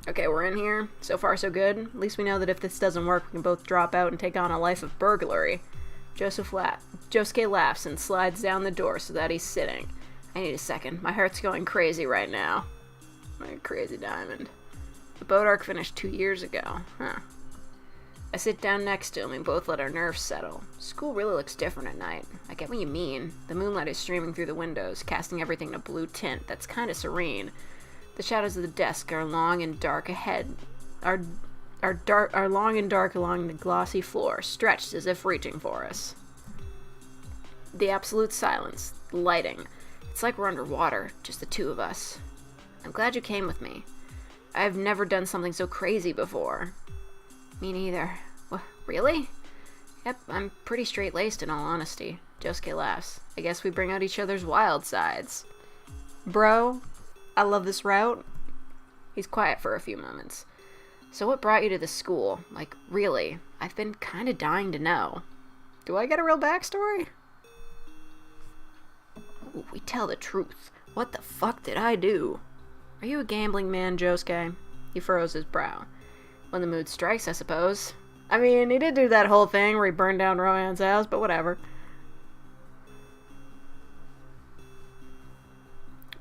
Okay, we're in here. So far, so good. At least we know that if this doesn't work, we can both drop out and take on a life of burglary. Josuke laughs and slides down the door so that he's sitting. I need a second. My heart's going crazy right now. My crazy diamond. The boat arc finished 2 years ago. Huh. I sit down next to him and both let our nerves settle. School really looks different at night. I get what you mean. The moonlight is streaming through the windows, casting everything in a blue tint that's kind of serene. The shadows of the desk are long and dark ahead, are long and dark along the glossy floor, stretched as if reaching for us. The absolute silence, the lighting. It's like we're underwater, just the two of us. I'm glad you came with me. I've never done something so crazy before. Me neither. What, really? Yep, I'm pretty straight-laced in all honesty. Josuke laughs. I guess we bring out each other's wild sides. Bro, I love this route. He's quiet for a few moments. So what brought you to the school? Like, really? I've been kinda dying to know. Do I get a real backstory? Ooh, we tell the truth. What the fuck did I do? Are you a gambling man, Josuke? He furrows his brow. When the mood strikes, I suppose. I mean, he did do that whole thing where he burned down Rohan's house, but whatever.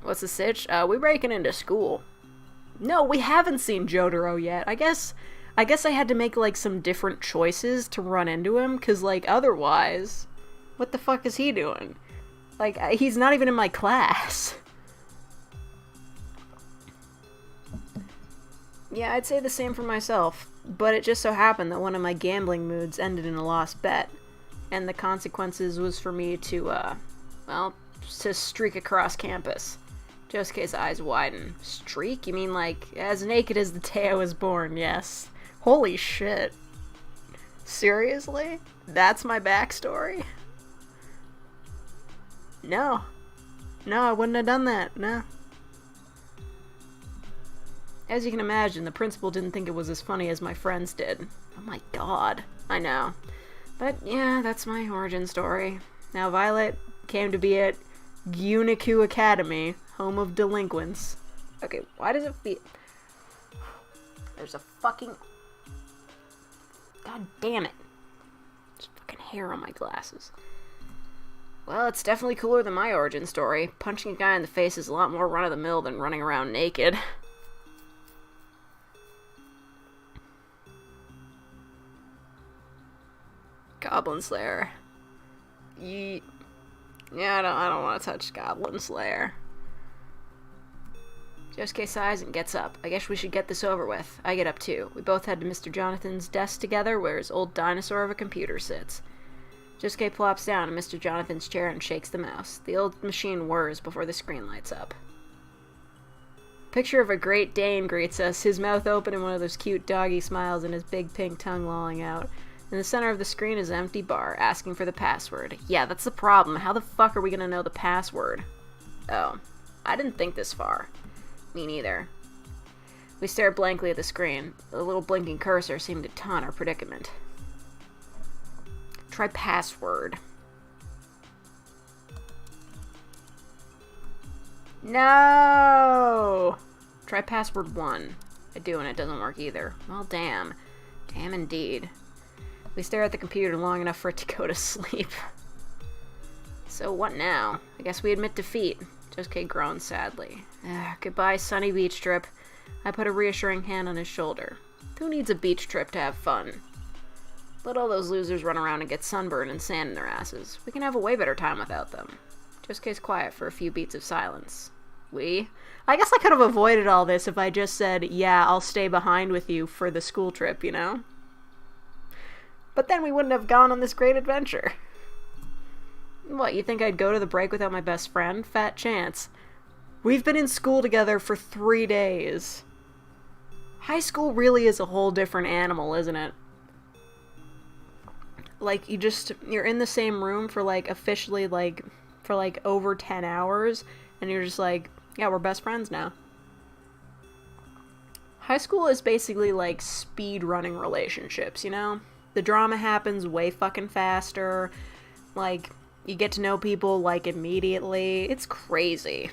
What's the sitch? We breaking into school. No, we haven't seen Jotaro yet. I guess I had to make, like, some different choices to run into him, because, like, otherwise, what the fuck is he doing? Like, he's not even in my class. Yeah, I'd say the same for myself, but it just so happened that one of my gambling moods ended in a lost bet, and the consequences was for me to, to streak across campus. Josuke's eyes widen. Streak? You mean like, as naked as the day I was born, yes. Holy shit. Seriously? That's my backstory? No. No, I wouldn't have done that, no. As you can imagine, the principal didn't think it was as funny as my friends did. Oh my god. I know. But yeah, that's my origin story. Now Violet came to be at Uniku Academy, home of delinquents. Okay, why does it feel... There's a fucking... God damn it. There's fucking hair on my glasses. Well, it's definitely cooler than my origin story. Punching a guy in the face is a lot more run-of-the-mill than running around naked. Goblin Slayer. Yeah, I don't want to touch Goblin Slayer. Josuke sighs and gets up. I guess we should get this over with. I get up too. We both head to Mr. Jonathan's desk together, where his old dinosaur of a computer sits. Josuke plops down in Mr. Jonathan's chair and shakes the mouse. The old machine whirs before the screen lights up. Picture of a Great Dane greets us, his mouth open in one of those cute doggy smiles and his big pink tongue lolling out. In the center of the screen is an empty bar, asking for the password. Yeah, that's the problem. How the fuck are we gonna know the password? Oh, I didn't think this far. Me neither. We stare blankly at the screen. The little blinking cursor seemed to taunt our predicament. Try password. No! Try password 1. I do, and it doesn't work either. Well, damn. Damn indeed. We stare at the computer long enough for it to go to sleep. So what now? I guess we admit defeat. Josuke groans sadly. Goodbye, sunny beach trip. I put a reassuring hand on his shoulder. Who needs a beach trip to have fun? Let all those losers run around and get sunburned and sand in their asses. We can have a way better time without them. Josuke's quiet for a few beats of silence. We? I guess I could have avoided all this if I just said, yeah, I'll stay behind with you for the school trip, you know? But then we wouldn't have gone on this great adventure. What, you think I'd go to the break without my best friend? Fat chance. We've been in school together for 3 days. High school really is a whole different animal, isn't it? Like, you're in the same room for, like, officially, like, for, like, over 10 hours, and you're just like, yeah, we're best friends now. High school is basically, like, speed-running relationships, you know? The drama happens way fucking faster. Like, you get to know people, like, immediately. It's crazy.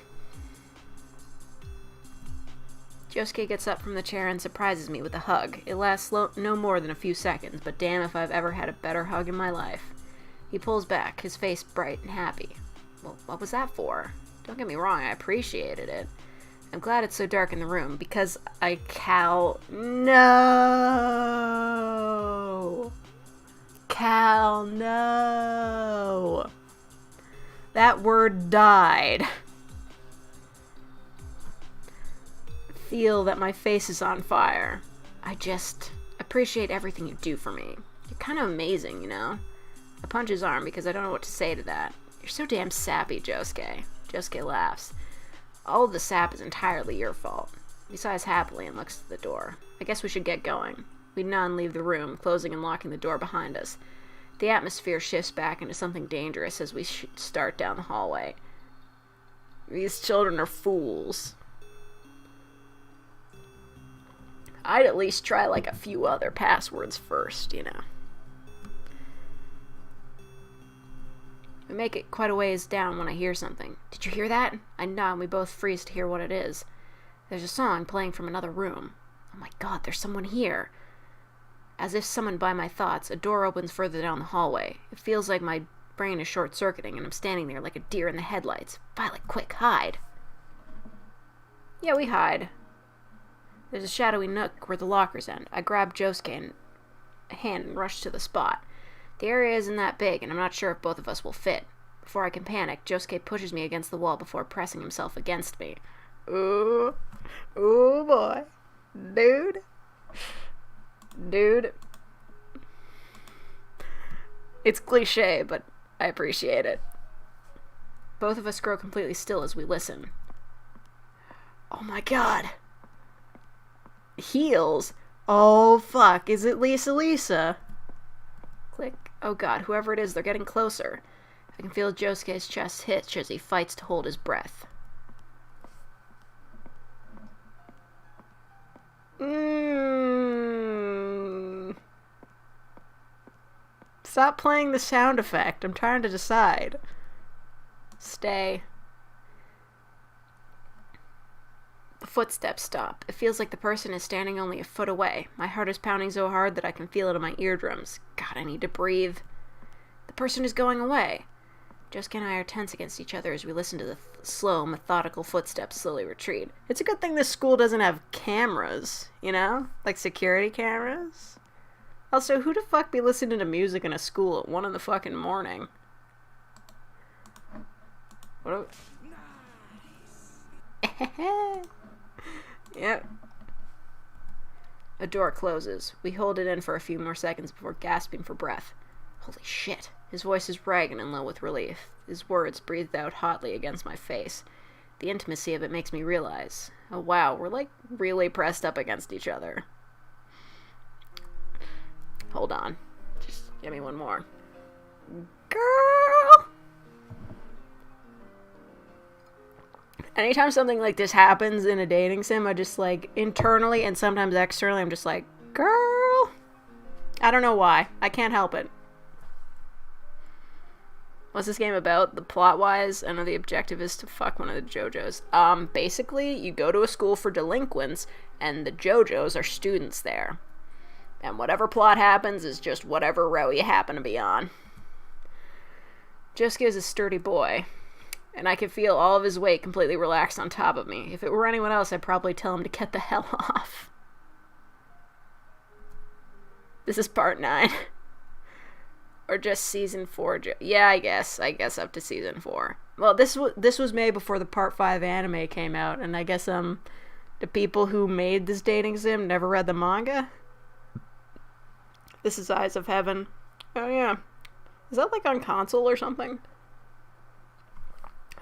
Josuke gets up from the chair and surprises me with a hug. It lasts no more than a few seconds, but damn if I've ever had a better hug in my life. He pulls back, his face bright and happy. Well, what was that for? Don't get me wrong, I appreciated it. I'm glad it's so dark in the room, because No! no. Cal, no. That word died. Feel that my face is on fire. I just appreciate everything you do for me. You're kind of amazing, you know? I punch his arm because I don't know what to say to that. You're so damn sappy, Josuke. Josuke laughs. All of the sap is entirely your fault. He sighs happily and looks to the door. I guess we should get going. We nod and leave the room, closing and locking the door behind us. The atmosphere shifts back into something dangerous as we start down the hallway. These children are fools. I'd at least try like a few other passwords first, you know. We make it quite a ways down when I hear something. Did you hear that? I nod and we both freeze to hear what it is. There's a song playing from another room. Oh my god, there's someone here. As if summoned by my thoughts, a door opens further down the hallway. It feels like my brain is short-circuiting and I'm standing there like a deer in the headlights. Violet, quick, hide. Yeah, we hide. There's a shadowy nook where the lockers end. I grab Josuke's hand and rush to the spot. The area isn't that big, and I'm not sure if both of us will fit. Before I can panic, Josuke pushes me against the wall before pressing himself against me. Ooh. Ooh, boy. Dude. Dude. It's cliche, but I appreciate it. Both of us grow completely still as we listen. Oh my god. Heels? Oh fuck, is it Lisa? Click. Oh god, whoever it is, they're getting closer. I can feel Josuke's chest hitch as he fights to hold his breath. Stop playing the sound effect. I'm trying to decide. Stay. The footsteps stop. It feels like the person is standing only a foot away. My heart is pounding so hard that I can feel it in my eardrums. God, I need to breathe. The person is going away. Josuke and I are tense against each other as we listen to the slow, methodical footsteps slowly retreat. It's a good thing this school doesn't have cameras, you know? Like security cameras. Also, who the fuck be listening to music in a school at 1 in the fucking morning? What Yep. A door closes. We hold it in for a few more seconds before gasping for breath. Holy shit. His voice is ragged and low with relief. His words breathed out hotly against my face. The intimacy of it makes me realize, oh wow, we're like really pressed up against each other. Hold on. Just give me one more. Girl! Anytime something like this happens in a dating sim, I just like internally and sometimes externally, I'm just like, girl! I don't know why. I can't help it. What's this game about? The plot-wise, I know the objective is to fuck one of the Jojos. Basically, you go to a school for delinquents, and the Jojos are students there. And whatever plot happens is just whatever row you happen to be on. Josuke is a sturdy boy, and I can feel all of his weight completely relaxed on top of me. If it were anyone else, I'd probably tell him to get the hell off. This is part 9. Or just season 4. Yeah, I guess up to season 4. Well, this was made before the part 5 anime came out, and I guess the people who made this dating sim never read the manga. This is Eyes of Heaven. Oh yeah. Is that like on console or something?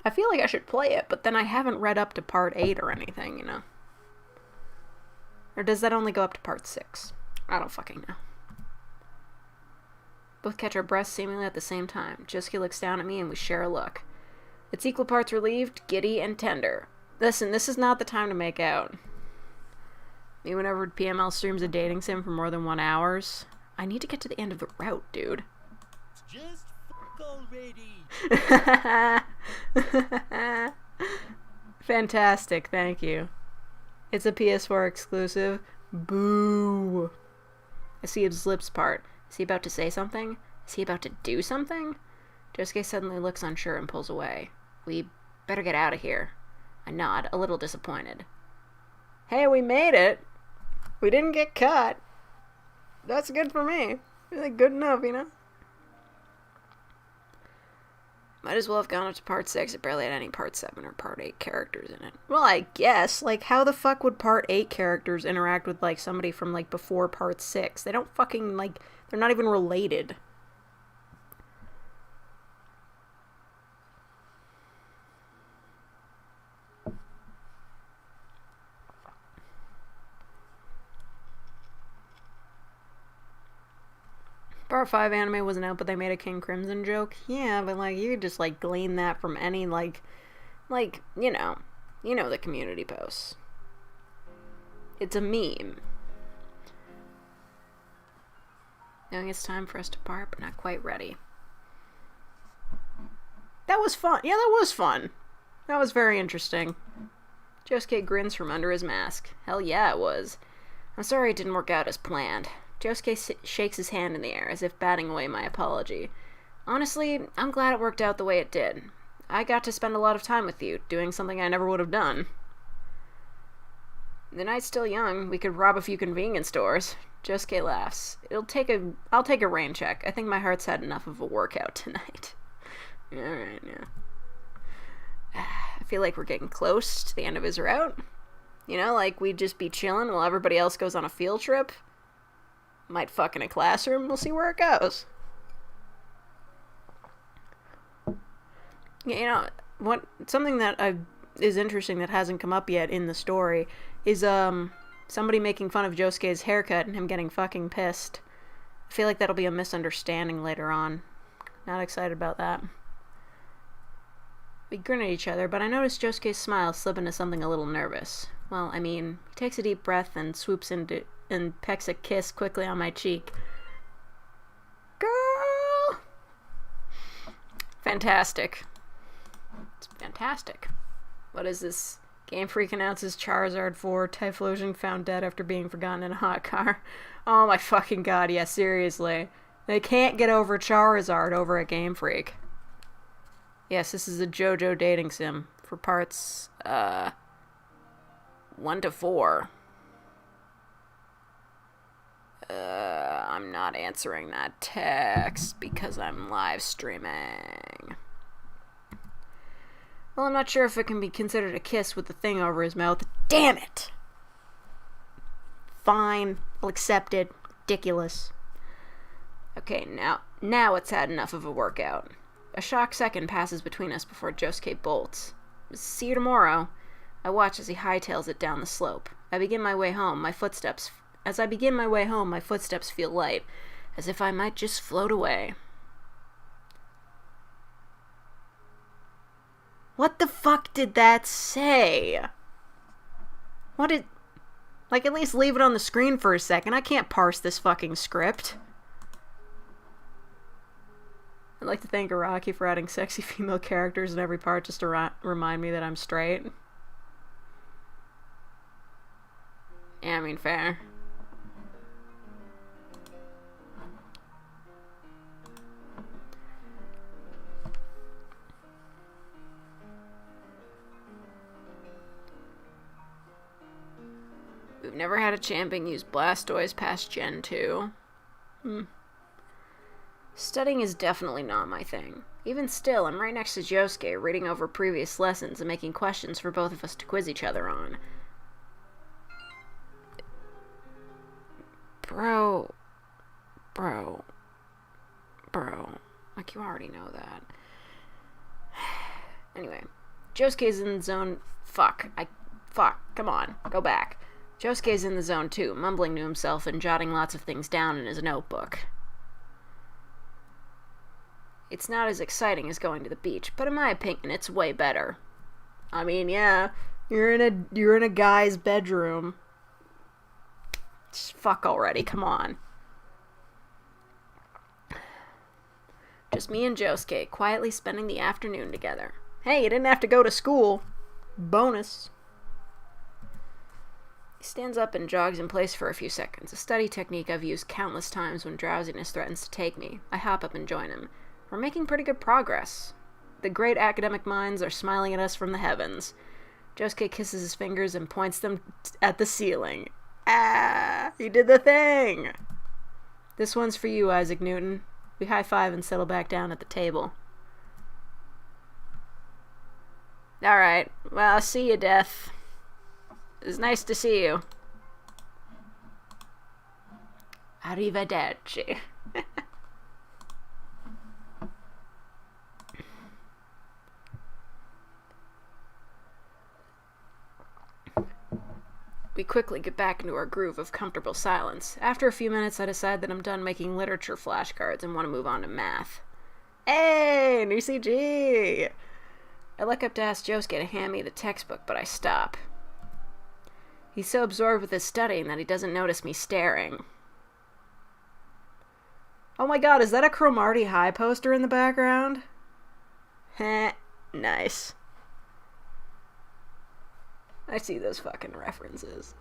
I feel like I should play it, but then I haven't read up to part 8 or anything, you know. Or does that only go up to part 6? I don't fucking know. Both catch our breaths seemingly at the same time. Josuke looks down at me and we share a look. It's equal parts relieved, giddy, and tender. Listen, this is not the time to make out. Me whenever PML streams a dating sim for more than 1 hour. I need to get to the end of the route, dude. Just fuck already. Fantastic, thank you. It's a PS4 exclusive. Boo. I see his lips part. Is he about to say something? Is he about to do something? Josuke suddenly looks unsure and pulls away. We better get out of here. I nod, a little disappointed. Hey, we made it. We didn't get cut. That's good for me. Like, good enough, you know? Might as well have gone up to part 6. It barely had any part 7 or part 8 characters in it. Well, I guess. Like, how the fuck would part 8 characters interact with, like, somebody from, like, before part 6? They don't fucking, like, they're not even related. Part 5 anime wasn't out, but they made a King Crimson joke. Yeah, but, like, you could just, like, glean that from any, like, you know the community posts. It's a meme. Knowing it's time for us to part, but not quite ready. That was fun. Yeah, that was fun. That was very interesting. Josuke grins from under his mask. Hell yeah, it was. I'm sorry it didn't work out as planned. Josuke shakes his hand in the air, as if batting away my apology. Honestly, I'm glad it worked out the way it did. I got to spend a lot of time with you, doing something I never would have done. The night's still young. We could rob a few convenience stores. Josuke laughs. I'll take a rain check. I think my heart's had enough of a workout tonight. Alright, yeah. I feel like we're getting close to the end of his route. You know, like we'd just be chilling while everybody else goes on a field trip. Might fuck in a classroom. We'll see where it goes. You know, something that is interesting that hasn't come up yet in the story is somebody making fun of Josuke's haircut and him getting fucking pissed. I feel like that'll be a misunderstanding later on. Not excited about that. We grin at each other, but I notice Josuke's smile slip into something a little nervous. Well, I mean, he takes a deep breath and swoops into and pecks a kiss quickly on my cheek. Girl! Fantastic. It's fantastic. What is this? Game Freak announces Charizard 4, Typhlosion found dead after being forgotten in a hot car. Oh my fucking god, yeah, seriously. They can't get over Charizard over at Game Freak. Yes, this is a Jojo dating sim for parts 1 to 4. I'm not answering that text because I'm live streaming. Well, I'm not sure if it can be considered a kiss with the thing over his mouth. Damn it! Fine. I'll accept it. Ridiculous. Okay, now it's had enough of a workout. A shocked second passes between us before Josuke bolts. See you tomorrow. I watch as he hightails it down the slope. As I begin my way home, my footsteps feel light, as if I might just float away. What the fuck did that say? What did... Like, at least leave it on the screen for a second. I can't parse this fucking script. I'd like to thank Araki for adding sexy female characters in every part just to remind me that I'm straight. Yeah, I mean, fair. We've never had a champion use Blastoise past Gen 2. Studying is definitely not my thing. Even still, I'm right next to Josuke, reading over previous lessons and making questions for both of us to quiz each other on. Bro. Like, you already know that. Anyway. Josuke's in the zone... Fuck. Come on. Go back. Josuke's in the zone too, mumbling to himself and jotting lots of things down in his notebook. It's not as exciting as going to the beach, but in my opinion, it's way better. I mean, yeah, you're in a guy's bedroom. Just fuck already, come on. Just me and Josuke, quietly spending the afternoon together. Hey, you didn't have to go to school. Bonus. He stands up and jogs in place for a few seconds, a study technique I've used countless times when drowsiness threatens to take me. I hop up and join him. We're making pretty good progress. The great academic minds are smiling at us from the heavens. Josuke kisses his fingers and points them at the ceiling. Ah! He did the thing! This one's for you, Isaac Newton. We high-five and settle back down at the table. Alright, well, see you, Death. It's nice to see you. Arrivederci. We quickly get back into our groove of comfortable silence. After a few minutes, I decide that I'm done making literature flashcards and want to move on to math. Hey, new CG! I look up to ask Josuke to hand me the textbook, but I stop. He's so absorbed with his studying that he doesn't notice me staring. Oh my god, is that a Cromartie High poster in the background? Heh, nice. I see those fucking references.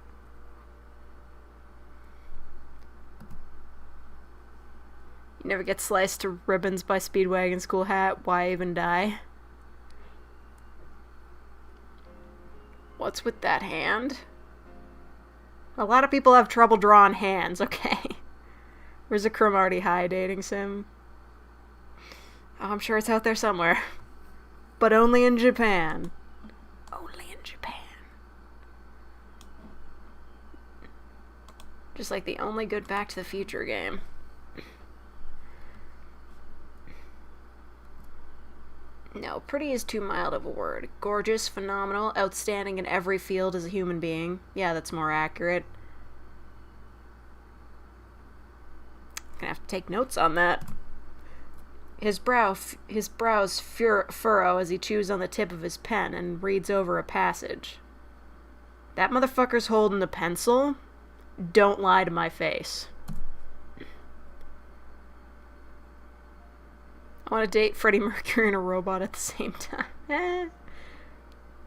You never get sliced to ribbons by Speedwagon School Hat. Why even die? What's with that hand? A lot of people have trouble drawing hands, okay? Where's a Cromartie High dating sim? Oh, I'm sure it's out there somewhere. But only in Japan. Only in Japan. Just like the only good Back to the Future game. No, pretty is too mild of a word. Gorgeous, phenomenal, outstanding in every field as a human being. Yeah, that's more accurate. Gonna have to take notes on that. His brows furrow as he chews on the tip of his pen and reads over a passage. That motherfucker's holding the pencil? Don't lie to my face. I want to date Freddie Mercury and a robot at the same time.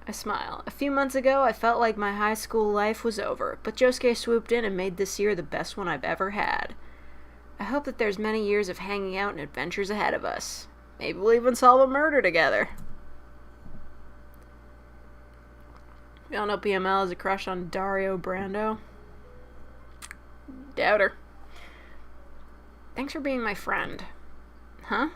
I smile. A few months ago, I felt like my high school life was over, but Josuke swooped in and made this year the best one I've ever had. I hope that there's many years of hanging out and adventures ahead of us. Maybe we'll even solve a murder together. Y'all know PML has a crush on Dario Brando? Doubt her. Thanks for being my friend. Huh?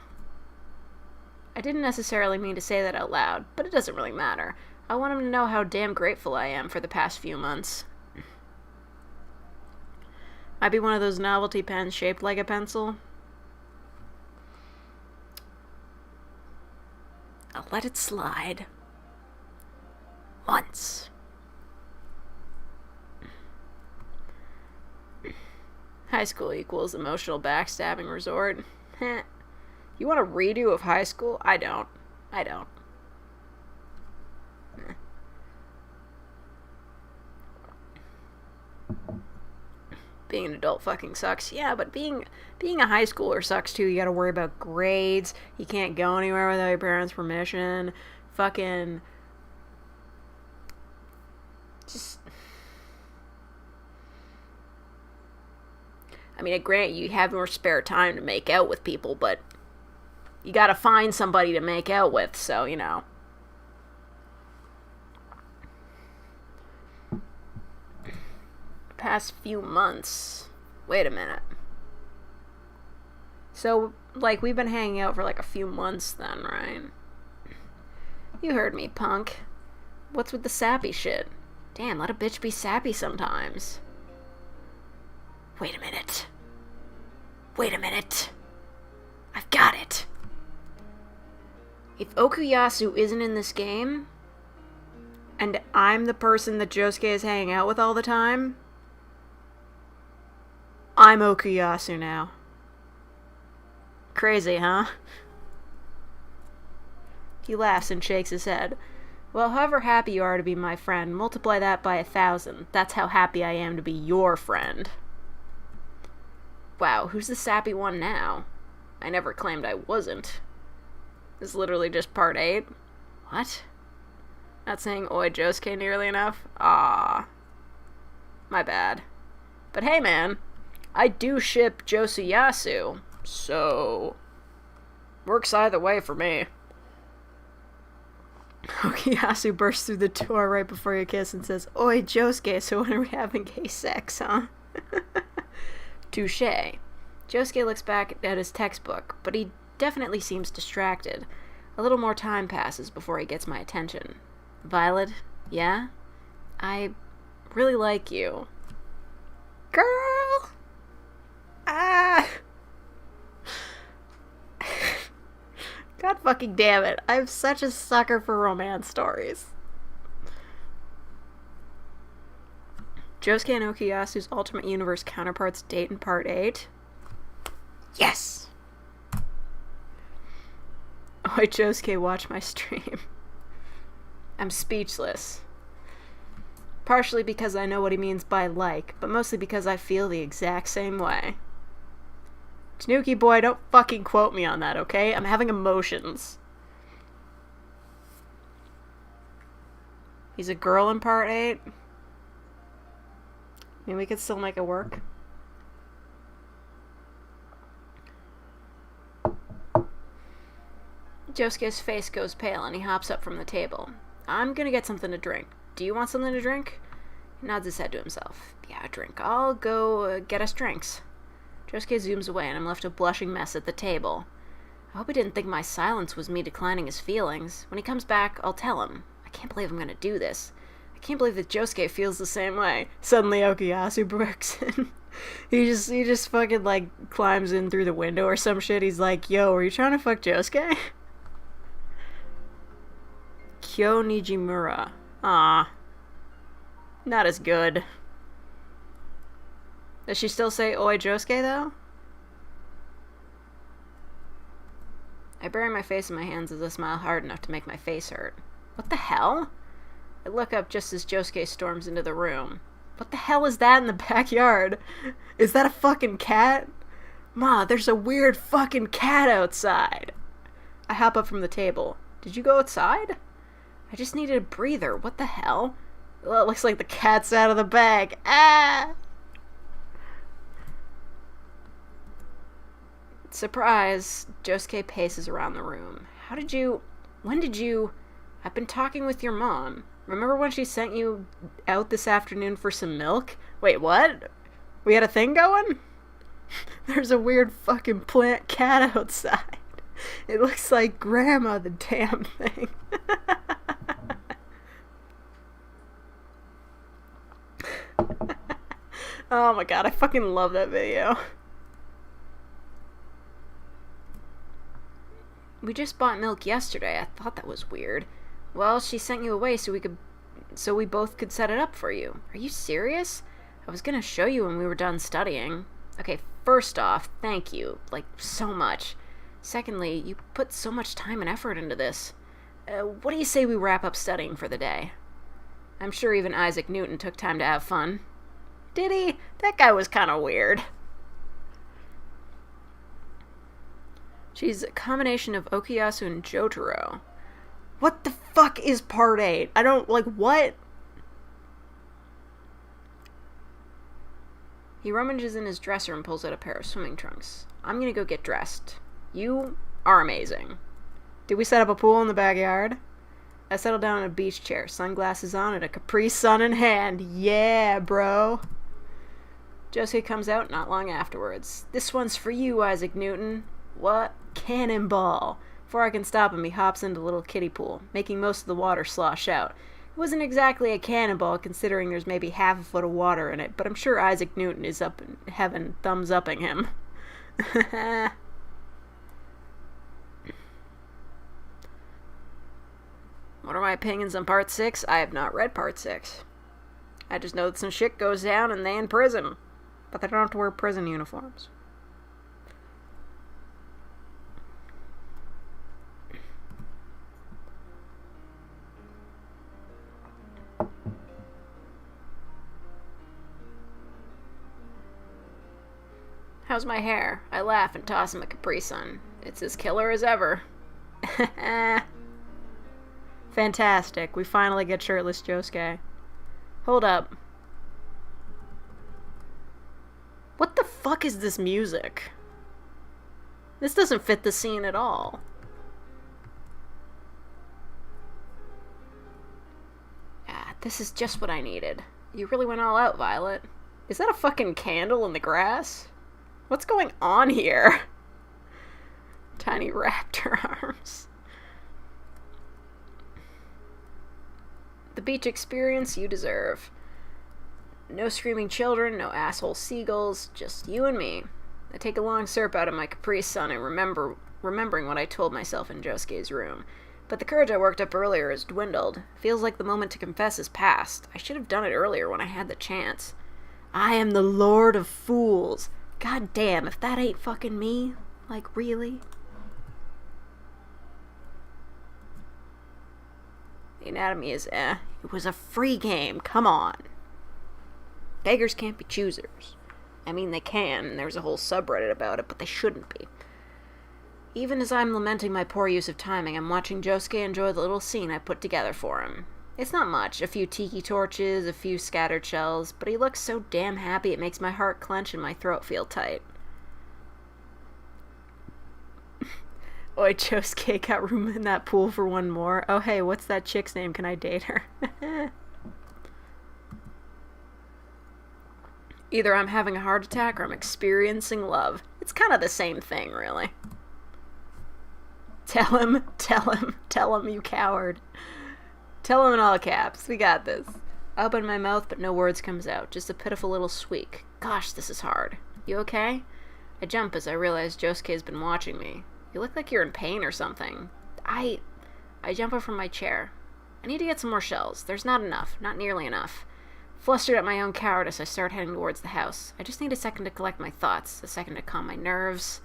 I didn't necessarily mean to say that out loud, but it doesn't really matter. I want him to know how damn grateful I am for the past few months. Might be one of those novelty pens shaped like a pencil. I'll let it slide. Once. High school equals emotional backstabbing resort. Heh. You want a redo of high school? I don't. Being an adult fucking sucks. Yeah, but being a high schooler sucks too. You gotta worry about grades. You can't go anywhere without your parents' permission. Fucking... Just... I mean, I grant you have more spare time to make out with people, but you gotta find somebody to make out with, so, you know. Past few months. Wait a minute. So, like, we've been hanging out for like a few months then, right? You heard me, punk. What's with the sappy shit? Damn, let a bitch be sappy sometimes. Wait a minute. I've got it. If Okuyasu isn't in this game, and I'm the person that Josuke is hanging out with all the time, I'm Okuyasu now. Crazy, huh? He laughs and shakes his head. Well, however happy you are to be my friend, multiply that by 1,000. That's how happy I am to be your friend. Wow, who's the sappy one now? I never claimed I wasn't. This is literally just part 8? What? Not saying oi Josuke nearly enough? Ah, my bad. But hey man, I do ship Josuyasu, so... works either way for me. Okuyasu bursts through the door right before you kiss and says, Oi Josuke, so when are we having gay sex, huh? Touché. Josuke looks back at his textbook, but he definitely seems distracted. A little more time passes before he gets my attention. Violet, yeah? I really like you. Girl! Ah! God fucking damn it. I'm such a sucker for romance stories. Josuke and Okuyasu's Ultimate Universe counterparts date in Part 8. Yes! Oi, Josuke, watch my stream. I'm speechless. Partially because I know what he means by like, but mostly because I feel the exact same way. Tanuki boy, don't fucking quote me on that, okay? I'm having emotions. He's a girl in Part 8? I mean, we could still make it work. Josuke's face goes pale and he hops up from the table. I'm gonna get something to drink. Do you want something to drink? He nods his head to himself. Yeah, a drink. I'll go get us drinks. Josuke zooms away and I'm left a blushing mess at the table. I hope he didn't think my silence was me declining his feelings. When he comes back, I'll tell him. I can't believe I'm gonna do this. I can't believe that Josuke feels the same way. Suddenly Okuyasu breaks in. He just fucking like climbs in through the window or some shit. He's like, yo, are you trying to fuck Josuke? Kyo Nijimura. Ah. Not as good. Does she still say oi Josuke though? I bury my face in my hands as I smile hard enough to make my face hurt. What the hell? I look up just as Josuke storms into the room. What the hell is that in the backyard? Is that a fucking cat? Ma, there's a weird fucking cat outside. I hop up from the table. Did you go outside? I just needed a breather. What the hell? Well, it looks like the cat's out of the bag. Ah! Surprise. Josuke paces around the room. When did you... I've been talking with your mom. Remember when she sent you out this afternoon for some milk? Wait, what? We had a thing going? There's a weird fucking plant cat outside. It looks like Grandma, the damn thing. Oh my god, I fucking love that video. We just bought milk yesterday. I thought that was weird. Well, she sent you away so we both could set it up for you. Are you serious? I was gonna show you when we were done studying. Okay, first off, thank you. Like, so much. Secondly, you put so much time and effort into this. What do you say we wrap up studying for the day? I'm sure even Isaac Newton took time to have fun. Did he? That guy was kind of weird. She's a combination of Okuyasu and Jotaro. What the fuck is Part 8? I don't, like, what? He rummages in his dresser and pulls out a pair of swimming trunks. I'm gonna go get dressed. You are amazing. Did we set up a pool in the backyard? I settle down in a beach chair, sunglasses on, and a Capri Sun in hand. Yeah, bro. Josuke comes out not long afterwards. This one's for you, Isaac Newton. What? Cannonball. Before I can stop him, he hops into the little kiddie pool, making most of the water slosh out. It wasn't exactly a cannonball, considering there's maybe half a foot of water in it, but I'm sure Isaac Newton is up in heaven thumbs-upping him. What are my opinions on Part 6? I have not read Part 6. I just know that some shit goes down and they in prison. But they don't have to wear prison uniforms. How's my hair? I laugh and toss him a Capri Sun. It's as killer as ever. Fantastic. We finally get shirtless Josuke. Hold up. What the fuck is this music? This doesn't fit the scene at all. Ah, this is just what I needed. You really went all out, Violet. Is that a fucking candle in the grass? What's going on here? Tiny raptor arms. The beach experience you deserve. No screaming children, no asshole seagulls, just you and me. I take a long slurp out of my Capri Sun and remembering what I told myself in Josuke's room. But the courage I worked up earlier has dwindled. Feels like the moment to confess is past. I should have done it earlier when I had the chance. I am the Lord of Fools. God damn, if that ain't fucking me. Like, really? The anatomy is It was a free game, come on. Beggars can't be choosers. I mean, they can, and there's a whole subreddit about it, but they shouldn't be. Even as I'm lamenting my poor use of timing, I'm watching Josuke enjoy the little scene I put together for him. It's not much, a few tiki torches, a few scattered shells, but he looks so damn happy it makes my heart clench and my throat feel tight. Oi, Josuke, got room in that pool for one more? Oh hey, what's that chick's name? Can I date her? Either I'm having a heart attack or I'm experiencing love. It's kind of the same thing, really. Tell him, you coward. Tell him in all caps. We got this. I open my mouth, but no words comes out. Just a pitiful little squeak. Gosh, this is hard. You okay? I jump as I realize Josuke's been watching me. You look like you're in pain or something. I jump up from my chair. I need to get some more shells. There's not enough. Not nearly enough. Flustered at my own cowardice, I start heading towards the house. I just need a second to collect my thoughts, a second to calm my nerves.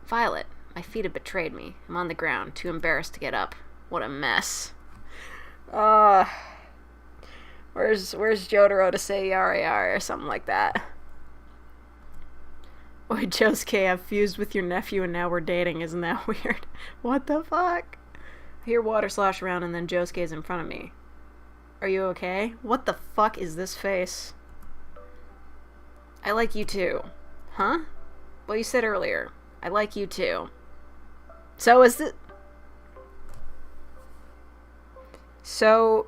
Violet. My feet have betrayed me. I'm on the ground, too embarrassed to get up. What a mess. Where's Jotaro to say yara yara or something like that? Oi, Josuke, I've fused with your nephew and now we're dating. Isn't that weird? What the fuck? I hear water slosh around and then Josuke's in front of me. Are you okay? What the fuck is this face? I like you too. Huh? Well, you said earlier. I like you too. So is it... So,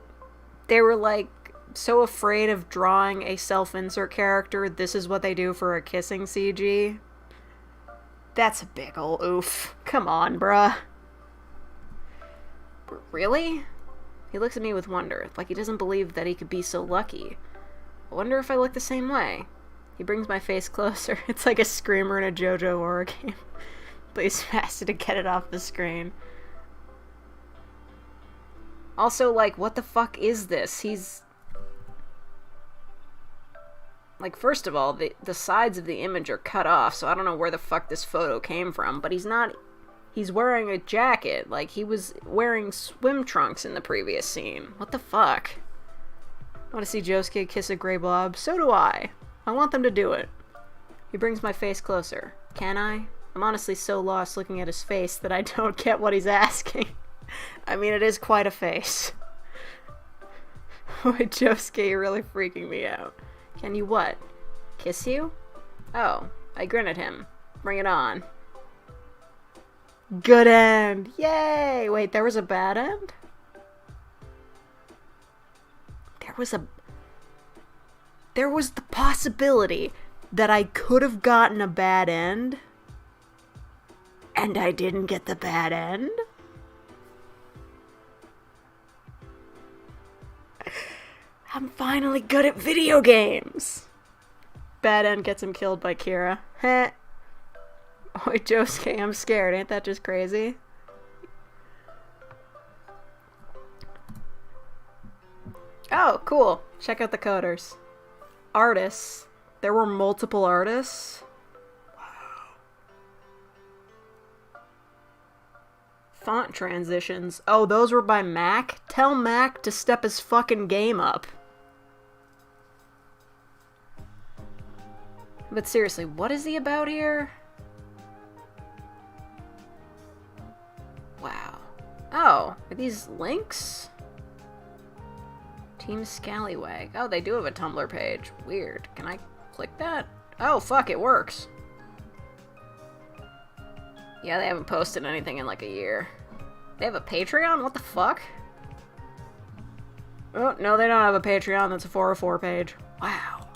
they were like, so afraid of drawing a self-insert character, this is what they do for a kissing CG? That's a big ol' oof. Come on, bruh. Really? He looks at me with wonder, like he doesn't believe that he could be so lucky. I wonder if I look the same way. He brings my face closer. It's like a screamer in a Jojo horror game. Please faster to get it off the screen. Also, like, what the fuck is this? He's... Like, first of all, the sides of the image are cut off, so I don't know where the fuck this photo came from, but he's not... He's wearing a jacket, like he was wearing swim trunks in the previous scene. What the fuck? I want to see Josuke kiss a gray blob. So do I. I want them to do it. He brings my face closer. Can I? I'm honestly so lost looking at his face that I don't get what he's asking. I mean, it is quite a face. Wait, Josuke, you're really freaking me out. Can you what? Kiss you? Oh, I grin at him. Bring it on. Good end! Yay! Wait, there was a bad end? There was the possibility that I could have gotten a bad end, and I didn't get the bad end? I'm finally good at video games! Bad end gets him killed by Kira. Heh. Oi, Josuke, I'm scared. Ain't that just crazy? Oh, cool. Check out the coders. Artists. There were multiple artists? Wow. Font transitions. Oh, those were by Mac? Tell Mac to step his fucking game up. But seriously, what is he about here? Wow. Oh, are these links? Team Scallywag. Oh, they do have a Tumblr page. Weird. Can I click that? Oh, fuck, it works. Yeah, they haven't posted anything in like a year. They have a Patreon? What the fuck? Oh, no, they don't have a Patreon. That's a 404 page. Wow.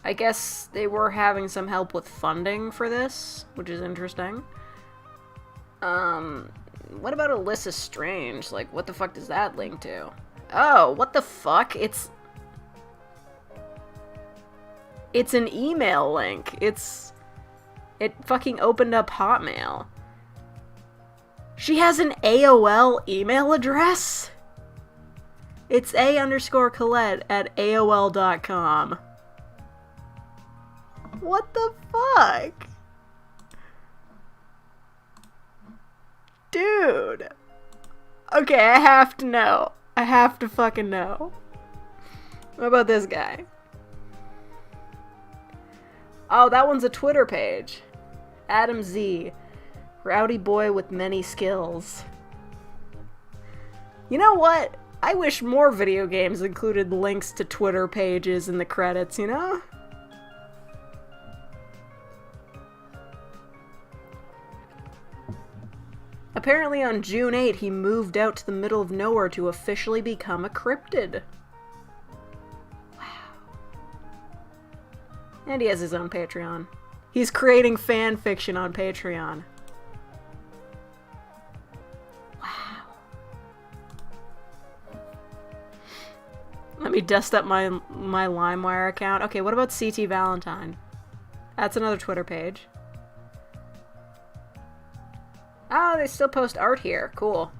I guess they were having some help with funding for this, which is interesting. What about Alyssa Strange? Like, what the fuck does that link to? Oh, what the fuck? It's an email link. It fucking opened up Hotmail. She has an AOL email address? It's a_Colette@AOL.com. What the fuck? Dude. Okay, I have to know. I have to fucking know. What about this guy? Oh, that one's a Twitter page. Adam Z. Rowdy boy with many skills. You know what? I wish more video games included links to Twitter pages in the credits, you know? Apparently on June 8, he moved out to the middle of nowhere to officially become a cryptid. Wow. And he has his own Patreon. He's creating fan fiction on Patreon. Wow. Let me dust up my LimeWire account. Okay, what about CT Valentine? That's another Twitter page. Oh, they still post art here. Cool.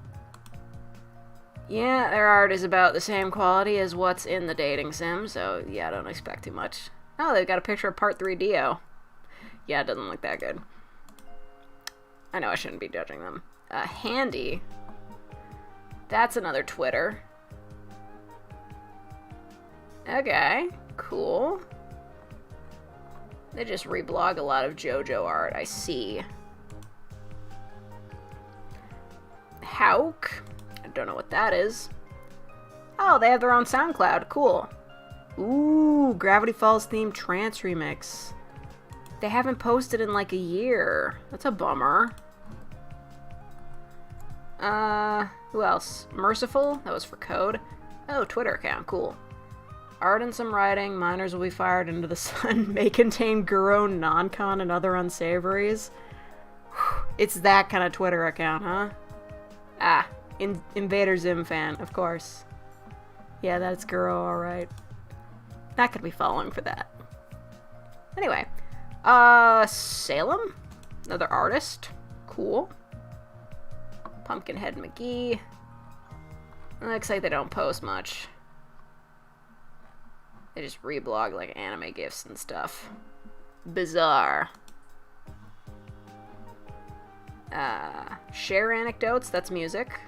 Yeah, their art is about the same quality as what's in the dating sim, so yeah, I don't expect too much. Oh, they've got a picture of Part 3 Dio. Yeah, it doesn't look that good. I know I shouldn't be judging them. Handy. That's another Twitter. Okay, cool. They just reblog a lot of Jojo art, I see. Hauk. I don't know what that is. Oh, they have their own SoundCloud. Cool. Ooh, Gravity Falls themed trance remix. They haven't posted in like a year. That's a bummer. Who else? Merciful? That was for code. Oh, Twitter account. Cool. Art and some writing. Miners will be fired into the sun. May contain Guro, non-con, and other unsavories. It's that kind of Twitter account, huh? Ah, Invader Zim fan, of course. Yeah, that's Guro, alright. Not gonna be following for that. Anyway. Salem? Another artist. Cool. Pumpkinhead McGee. It looks like they don't post much. They just reblog like anime gifs and stuff. Bizarre. Share anecdotes, that's music.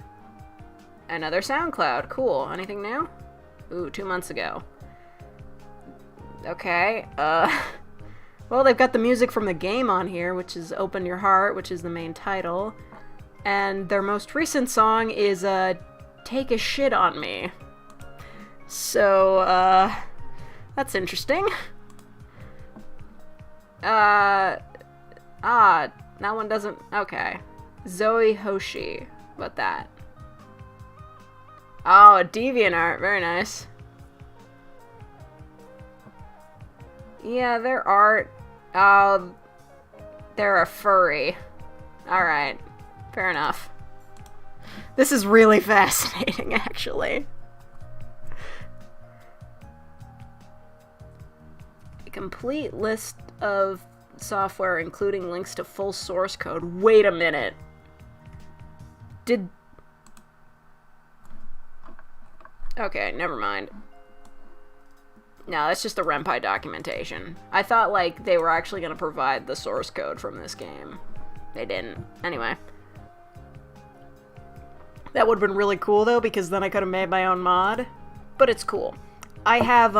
Another SoundCloud, cool. Anything new? Ooh, 2 months ago. Okay, well, they've got the music from the game on here, which is Open Your Heart, which is the main title. And their most recent song is, Take a Shit on Me. So, that's interesting. That one doesn't... Okay. Zoe Hoshi. What about that? Oh, DeviantArt. Very nice. Yeah, their art... Oh, they're a furry. Alright. Fair enough. This is really fascinating, actually. A complete list of software, including links to full source code. Wait a minute. Okay, never mind. No, that's just the Ren'Py documentation. I thought, like, they were actually going to provide the source code from this game. They didn't. Anyway. That would have been really cool, though, because then I could have made my own mod. But it's cool. I have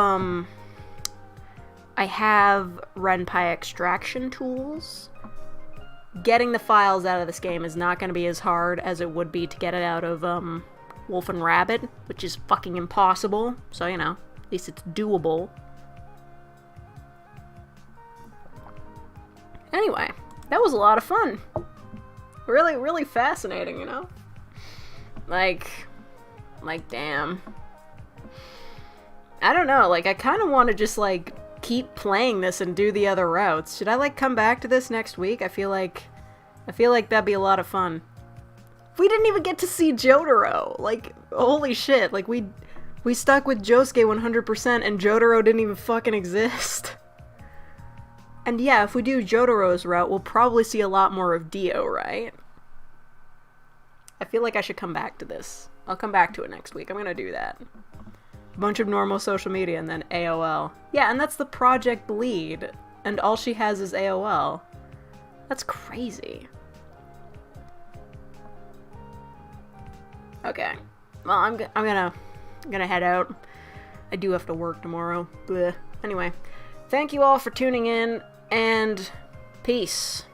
Ren'Py extraction tools. Getting the files out of this game is not going to be as hard as it would be to get it out of, Wolf and Rabbit, which is fucking impossible. So, you know, at least it's doable. Anyway, that was a lot of fun. Really, really fascinating, you know? Like, damn. I don't know, like, I kind of want to just, like, keep playing this and do the other routes. Should I, like, come back to this next week? I feel like that'd be a lot of fun. We didn't even get to see Jotaro! Like, holy shit, like, we stuck with Josuke 100% and Jotaro didn't even fucking exist. And yeah, if we do Jotaro's route, we'll probably see a lot more of Dio, right? I feel like I should come back to this. I'll come back to it next week. I'm gonna do that. A bunch of normal social media and then AOL. Yeah, and that's the project lead. And all she has is AOL. That's crazy. Okay. Well, I'm gonna head out. I do have to work tomorrow. Blech. Anyway, thank you all for tuning in, and peace.